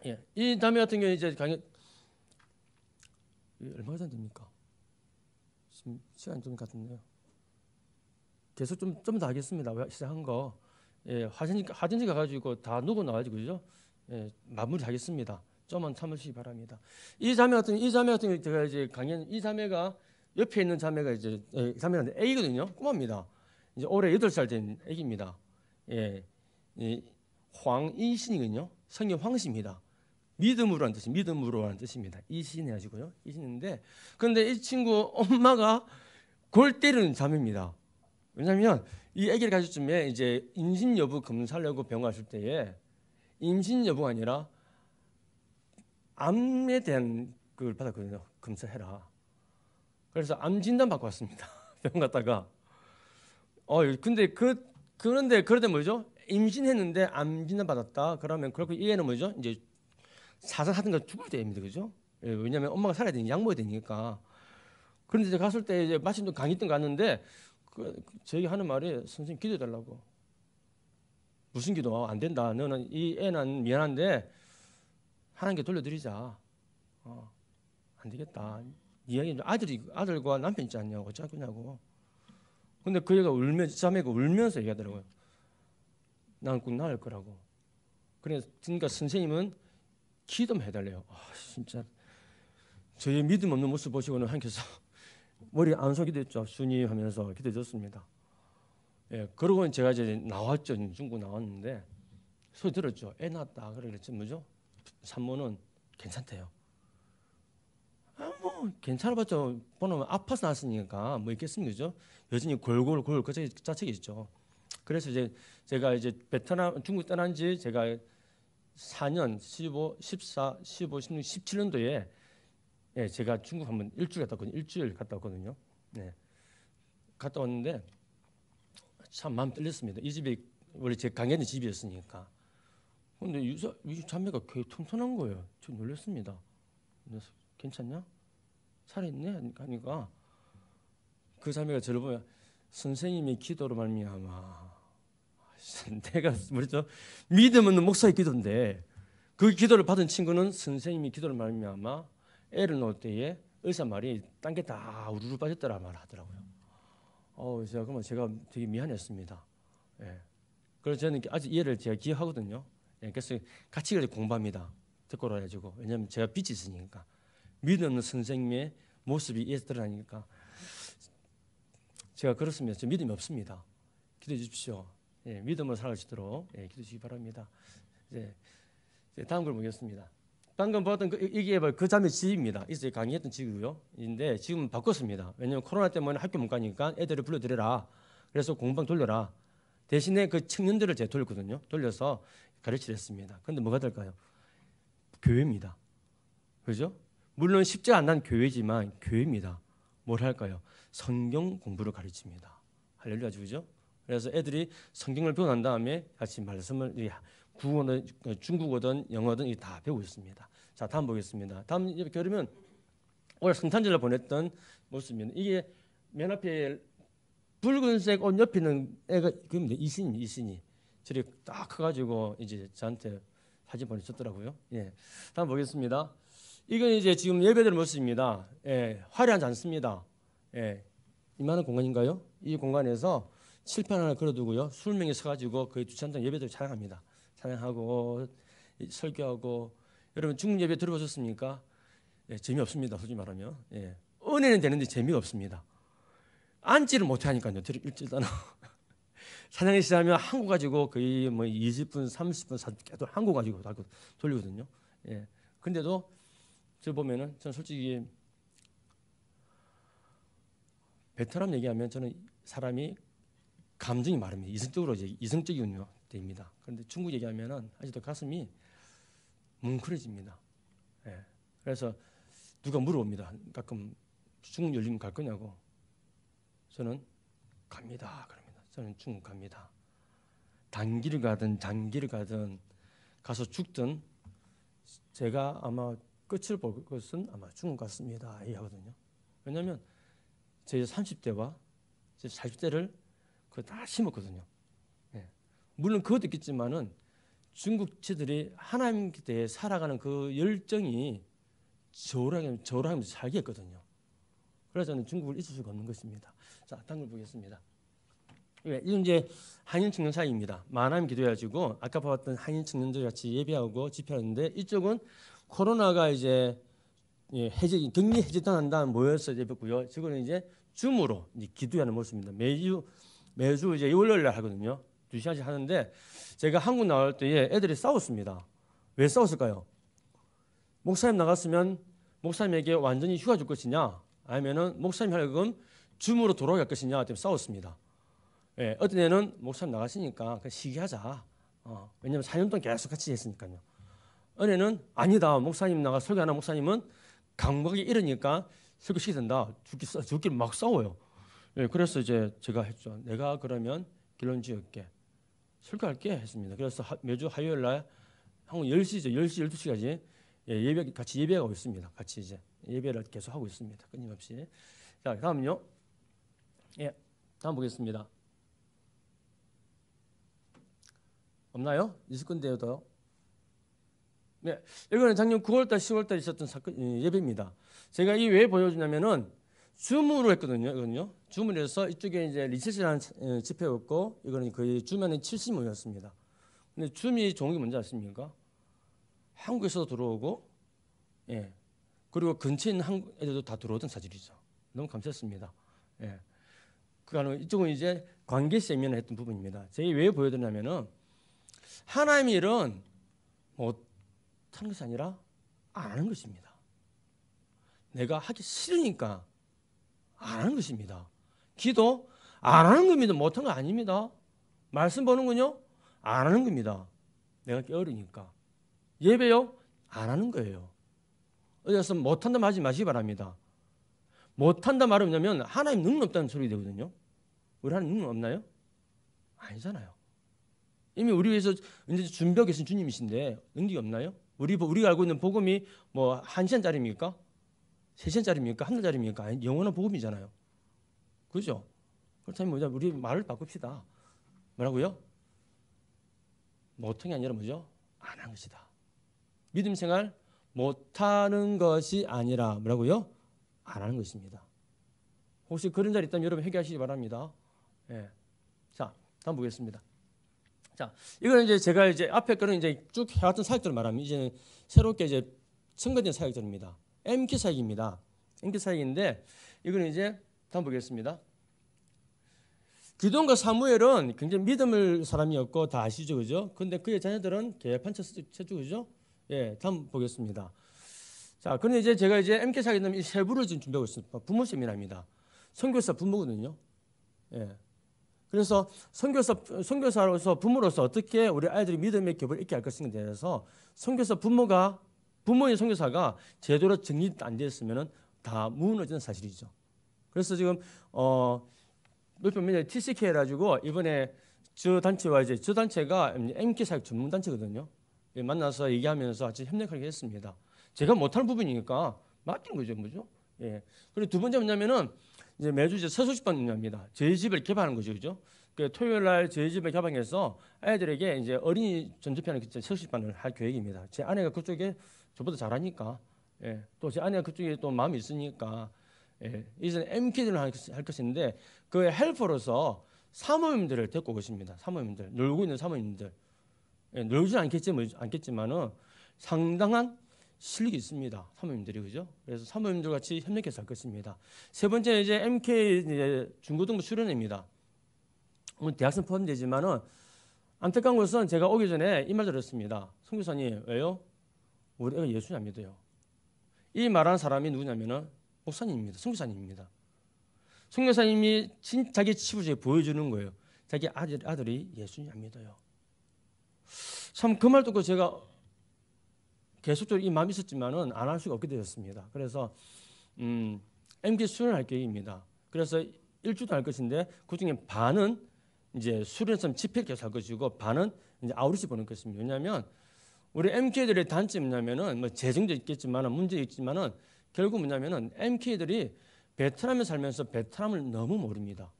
예. 이 다음에 같은 경우에 이제 강의 얼마나 됩니까? 지금 시간 좀 같은데요. 계속 좀 더 하겠습니다. 시작한 거. 예. 화전지 가가지고 다 누고 나와가지고 그죠? 예. 마무리하겠습니다. 좀만 참으시기 바랍니다. 이 자매 같은 경우 제가 이제 강연 이 자매가 옆에 있는 자매가 이제 자매가 애기거든요. 꼬마입니다. 이제 올해 8살 된 애기입니다. 예, 황이신이거든요. 성경 황씨입니다. 믿음으로라는 뜻이 믿음으로라는 뜻입니다. 이신 해가지고요. 이신인데 그런데 이 친구 엄마가 골 때리는 자매입니다. 왜냐하면 이 아기를 가질 쯤에 이제 임신 여부 검사하려고 병원 갔을 때에 임신 여부가 아니라 암에 대한 걸 받았거든요. 검사해라. 그래서 암 진단 받고 왔습니다. 병원 갔다가 근데 그런데 그러다 뭐죠? 임신했는데 암 진단 받았다. 그러면 그렇고 이 애는 뭐죠? 이제 사살하든가 죽을 때입니다. 그죠? 예, 왜냐하면 엄마가 살아야 되니까 약 먹어야 되니까. 그런데 이제 갔을 때 이제 마침 또 강의 때 갔는데 저희 하는 말이 선생님 기도해 달라고. 무슨 기도? 안 된다. 너는 이 애는 미안한데 하나님께 돌려드리자. 안 되겠다. 이야기 아들과 남편 있지 않냐고 어쩌 거냐고. 근데 그 애가 자매가 울면서 얘기하더라고요. 나는 꼭 나을 거라고. 그러니까 선생님은 기도만 해달래요. 진짜 저의 믿음 없는 모습 보시고는 하나님께서 머리 안 속이 됐죠. 주님 하면서 기도해줬습니다. 예, 그러고는 제가 이제 나왔죠. 중국 나왔는데 소리 들었죠. 애 낳았다. 그랬지 뭐죠? 산모는 괜찮대요. 뭐 괜찮아봤자 보면 아파서 낳았으니까 뭐 있겠습니까, 그죠? 여전히 골골 그 자책이 있죠. 그래서 이제 제가 이제 베트남 중국 떠난 지 제가 4년 15, 14, 15, 16, 17년도에 예, 제가 중국 한번 일주일 갔다 왔거든요. 네. 갔다 왔는데 참 마음 떨렸습니다. 이 집이 원래 제 강연의 집이었으니까. 근데 이 자매가 꽤 튼튼한 거예요. 저 놀랐습니다. 그래서 괜찮냐? 살아있네? 하니까 그 자매가 저를 보면 선생님의 기도로 말미암아 내가 뭐랬죠? 믿음 없는 목사의 기도인데 그 기도를 받은 친구는 선생님이 기도를 말미암아 애를 낳을 때에 의사 말이 딴 게 다 우르르 빠졌더라 말하더라고요. 제가 되게 미안했습니다. 예. 그래서 저는 아직 얘를 제가 기억하거든요. 예. 그래서 같이 공부합니다. 듣고 가지고 왜냐하면 제가 빛이 있으니까 믿음 없는 선생님의 모습이 이에 드러나니까 제가 그렇습니다. 저 믿음이 없습니다. 기도해 주십시오. 믿음으로 살아갈 수 있도록 기도해 주시기 바랍니다. 이제 다음 걸 보겠습니다. 방금 보던 이게 그 자매 집입니다. 이제 강의했던 집이고요. 인데 지금 바꿨습니다. 왜냐하면 코로나 때문에 학교 못 가니까 애들을 불러들여라. 그래서 공방 돌려라. 대신에 그 청년들을 제가 돌렸거든요. 돌려서 가르치려 했습니다. 그런데 뭐가 될까요? 교회입니다. 그죠? 물론 쉽지 않은 교회지만 교회입니다. 뭘 할까요? 성경 공부를 가르칩니다. 할렐루야 주죠. 그래서 애들이 성경을 배우고 난 다음에 같이 말씀을 국어든 중국어든 영어든 다 배우고 있습니다. 자, 다음 보겠습니다. 다음 그러면 오늘 성탄절을 보냈던 모습입니다. 이게 맨 앞에 붉은색 옷 옆에 있는 애가 그입니다. 이신이 저리 딱 커가지고 이제 저한테 사진 보내셨더라고요. 다음 보겠습니다. 이건 이제 지금 예배드리는 모습입니다. 화려하지 않습니다. 이만한 공간인가요? 이 공간에서 칠판 하나 걸어두고요. 20명이 서가지고 거의 주찬장 예배들 찬양합니다. 찬양하고 설교하고. 여러분 중국 예배 들어보셨습니까? 재미없습니다. 솔직히 말하면. 은혜는 되는데 재미가 없습니다. 앉지를 못하니까요. 일주일간 찬양이 시작하면 한국 가지고 거의 뭐 20분, 30분 계속 한국 가지고 돌리거든요. 근데도 저 보면은 저는 솔직히 베트남 얘기하면 저는 사람이 감정이 마릅니다. 이성적으로 이성적인 때입니다. 그런데 중국 얘기하면은 아직도 가슴이 뭉클해집니다. 그래서 누가 물어봅니다. 가끔 중국 열리면 갈 거냐고. 저는 갑니다. 그럽니다. 저는 중국 갑니다. 단기를 가든 장기를 가든 가서 죽든 제가 아마 끝을 볼 것은 아마 중국 같습니다. 이 하거든요. 왜냐하면 제 30대와 제 40대를 그거 다 심었거든요. 물론 그것도 있겠지만은 중국체들이 하나님께 대해 살아가는 그 열정이 저랑하면서 살게 했거든요. 그래서 저는 중국을 잊을 수가 없는 것입니다. 자, 다음 걸 보겠습니다. 이건 이제 한인 청년 사이입니다. 만남 기도해가지고 아까 봤던 한인 청년들 같이 예배하고 집회하는데 이쪽은 코로나가 이제 격리 해제당한 다음 모여서 예배고요. 지금은 이제 줌으로 이제 기도하는 모습입니다. 매주 이제 월요일 날 하거든요. 2시간씩 하는데 제가 한국 나올 때에 애들이 싸웠습니다. 왜 싸웠을까요? 목사님 나갔으면 목사님에게 완전히 휴가 줄 것이냐, 아니면은 목사님 하여금 줌으로 돌아갈 것이냐 때문에 싸웠습니다. 어떤 애는 목사님 나가시니까 그냥 시기하자. 왜냐면 4년 동안 계속 같이 했으니까요. 어느 애는 아니다. 목사님 나가 설교하는 목사님은 감각이 이러니까 설교시켜야 된다. 죽기를 막 싸워요. 그래서 이제 제가 했죠. 내가 그러면 결론 지을게. 설교할게 했습니다. 그래서 매주 화요일 날 한국 10시죠. 10시, 12시까지 같이 예배하고 있습니다. 같이 이제 예배를 계속 하고 있습니다. 끊임없이. 자, 다음은요. 다음 보겠습니다. 없나요? 있을 건데요, 더. 이거는 작년 9월달, 10월달 있었던 사건 예배입니다. 제가 이 왜 보여주냐면은 줌으로 했거든요. 이거는요. 줌으로 해서 이쪽에 이제 리셋이라는 집회였고, 이거는 거의 줌 안에 70명이었습니다. 근데 줌이 좋은 게 뭔지 아십니까? 한국에서도 들어오고, 그리고 근처에 있는 한국 애들도 다 들어오던 사실이죠. 너무 감사했습니다. 그러니까 이쪽은 이제 관계 세미나를 했던 부분입니다. 제가 왜 보여드리냐면은 하나님의 일은 못하는 것이 아니라 안 하는 것입니다. 내가 하기 싫으니까 안 하는 것입니다. 기도 안 하는 겁니다. 못한 거 아닙니다. 말씀 보는군요. 안 하는 겁니다. 내가 게으르니까. 예배요? 안 하는 거예요. 어디서 못한다 하지 마시기 바랍니다. 못한다 말은 뭐냐면 하나님 능력 없다는 소리 되거든요. 우리 하나님 능력 없나요? 아니잖아요. 이미 우리 위해서 이제 준비하고 계신 주님이신데 능력이 없나요? 우리가 알고 있는 복음이 뭐 1시간짜리입니까? 3시간짜리입니까? 한 달짜리입니까? 아니, 영원한 복음이잖아요. 그죠? 그렇다면 뭐냐? 우리 말을 바꿉시다. 뭐라고요? 못한 게 아니라 뭐죠? 안 한 것이다. 믿음 생활 못하는 것이 아니라 뭐라고요? 안 하는 것입니다. 혹시 그런 자리 있다면 여러분 회개하시기 바랍니다. 자, 다음 보겠습니다. 자, 이거는 이제 제가 이제 앞에 거는 이제 쭉 해왔던 사역들을 말하면 이제는 새롭게 이제 첨가된 사역들입니다. MQ 사역입니다. MQ 사역인데 이거는 이제 다음 보겠습니다. 기도원과 사무엘은 굉장히 믿음을 사람이었고 다 아시죠, 그죠? 근데 그의 자녀들은 개판쳐 쳐주, 그죠? 예, 다음 보겠습니다. 자, 그런데 이제 제가 이제 MK 사기는 이 세 부를 지금 준비하고 있습니다. 부모 세미나입니다. 선교사 부모거든요. 예. 그래서 선교사로서 부모로서 어떻게 우리 아이들이 믿음의 겹을 잊게 할 것인가에 대해서 선교사 부모인 선교사가 제대로 정리 안 되었으면 다 무너지는 사실이죠. 그래서 지금 몇 번 전에 TCK 해가지고 이번에 저 단체가 MK 사역 전문 단체거든요. 예, 만나서 얘기하면서 같이 협력하게 했습니다. 제가 못하는 부분이니까 맡긴 거죠, 뭐죠? 예. 그리고 두 번째 뭐냐면은 이제 매주 이제 서술집합니다. 저희 집을 개방하는 거죠, 그죠? 그 토요일 날 저희 집을 개방해서 아이들에게 이제 어린이 전집하는 서술집반을 할 계획입니다. 제 아내가 그쪽에 저보다 잘하니까, 예. 또 제 아내가 그쪽에 또 마음이 있으니까, 예. 이제는 MK들을 할 것인데 그 헬퍼로서 사모님들을 데리고 오십니다. 사모님들, 놀고 있는 사모님들, 예. 놀지는 않겠지만은 상당한 실력이 있습니다. 사모님들이, 그죠? 그래서 사모님들 같이 협력해서 할 것입니다. 세 번째 이제 MK 이제 중고등부 수련회입니다. 오늘 대학생 포함되지만은 안타까운 것은 제가 오기 전에 이 말 들었습니다. 선교사님, 왜요? 우리 애가 예수님 안 믿어요. 이 말하는 사람이 누구냐면은 목사님입니다. 선교사님입니다. 선교사님이 자기 치부에 보여주는 거예요. 자기 아들이 예수님 안 믿어요. 참 그 말 듣고 제가 계속적으로 이 마음이 있었지만은 안 할 수가 없게 되었습니다. 그래서 MK 수련할 계획입니다. 그래서 일주도 할 것인데 그 중에 반은 이제 수련성 집회를 계속 할 것이고 반은 이제 아우리시 보낼 것입니다. 왜냐하면 우리 MK들의 단점이 뭐냐면은 뭐 재정도 있겠지만은 문제 있지만은 결국 뭐냐면은 MK들이 베트남에 살면서 베트남을 너무 모릅니다.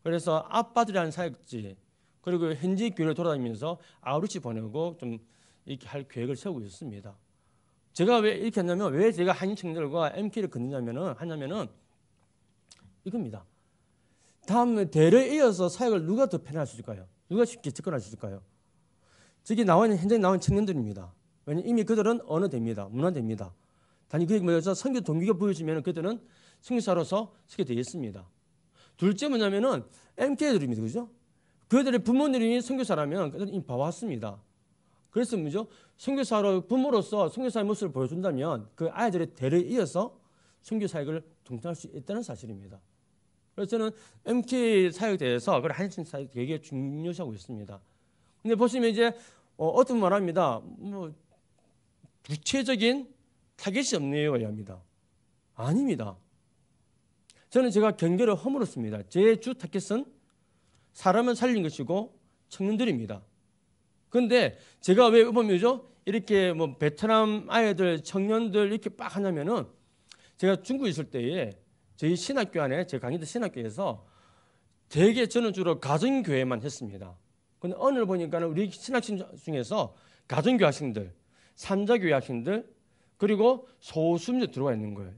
그래서 아빠들이 하는 사역지 그리고 현지 교회를 돌아다니면서 아우리시 보내고 좀 이렇게 할 계획을 세우고 있습니다. 제가 왜 이렇게 했냐면 왜 제가 한인 청년들과 MK를 하냐면은 이겁니다. 다음 대를 이어서 사역을 누가 더 편할 수 있을까요? 누가 쉽게 접근할 수 있을까요? 저기 현장에 나온 청년들입니다. 왜냐하면 이미 그들은 언어됩니다. 문화됩니다. 단지 그게 뭐여서 선교 동기가 보여지면 그들은 선교사로서 서게 되겠습니다. 둘째 뭐냐면은 MK들입니다. 그죠? 그들의 부모님이 선교사라면 그들은 이미 봐왔습니다. 그래서 뭐죠? 선교사로 부모로서 선교사의 모습을 보여준다면 그 아이들의 대를 이어서 선교 사역을 동참할 수 있다는 사실입니다. 그래서 저는 MK 사역에 대해서 그걸 한신 사역 되게 중요시하고 있습니다. 근데 보시면 이제 어떤 말합니다. 뭐 구체적인 타겟이 없네요, 합니다. 아닙니다. 저는 제가 경계를 허물었습니다. 제 주 타겟은 사람을 살린 것이고 청년들입니다. 그런데 제가 왜 보면요 이렇게 뭐 베트남 아이들 청년들 이렇게 빡 하냐면은 제가 중국에 있을 때에 저희 신학교 안에 제 강의도 신학교에서 되게 저는 주로 가정교회만 했습니다. 근데 오늘 보니까는 우리 신학생 중에서 가정교회 학생들, 삼자교회 학생들 그리고 소수민들 들어와 있는 거예요.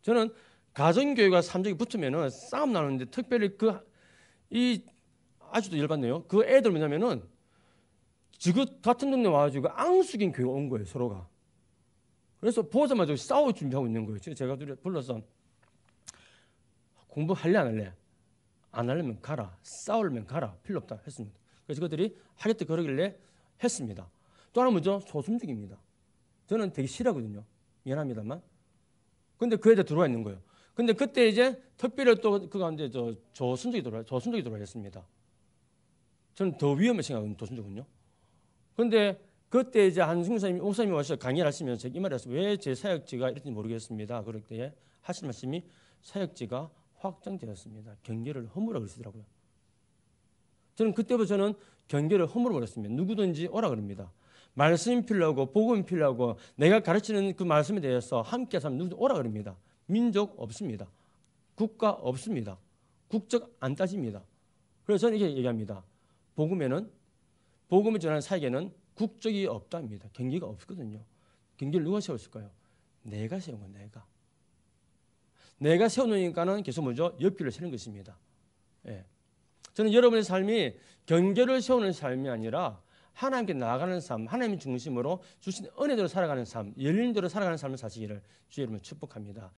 저는 가정교회가 삼자교회 붙으면은 싸움 나는데 특별히 아직도 열받네요. 그 애들 뭐냐면은 지금 같은 동네 와가지고 앙숙인 교회가 온 거예요, 서로가. 그래서 보자마자 싸울 준비하고 있는 거예요. 제가 불러서 공부할래 안 할래? 안 하려면 가라. 싸우려면 가라. 필요 없다 했습니다. 그래서 그들이 하겠다 그러길래 했습니다. 또 하나 뭐죠? 소수민족입니다. 저는 되게 싫어하거든요. 미안합니다만. 근데 그 애들 들어와 있는 거예요. 근데 그때 이제 특별히 또 그 가운데 조순족이 들어와 있습니다. 저는 더 위험하게 생각하거든요, 조순족은요. 그런데 그때 이제 한 목사님이 와서 강의를 하시면서 이 말을 했어요. 왜 제 사역지가 이런지 모르겠습니다. 그럴 때 하신 말씀이 사역지가 확정되었습니다. 경계를 허물어 그러시더라고요. 저는 그때부터 경계를 허물어 버렸습니다. 누구든지 오라 그럽니다. 말씀이 필요하고 복음이 필요하고 내가 가르치는 그 말씀에 대해서 함께 사면 누구든지 오라 그럽니다. 민족 없습니다. 국가 없습니다. 국적 안 따집니다. 그래서 저는 이렇게 얘기합니다. 복음을 전하는 사역에는 국적이 없답니다. 경계가 없거든요. 경계를 누가 세웠을까요? 내가 세운 건 내가 세워놓으니까는 계속 뭐죠? 옆길을 세는 것입니다. 예. 저는 여러분의 삶이 경계를 세우는 삶이 아니라 하나님께 나아가는 삶, 하나님 중심으로 주신 은혜대로 살아가는 삶, 열린대로 살아가는 삶을 사시기를 주의 이름으로 축복합니다.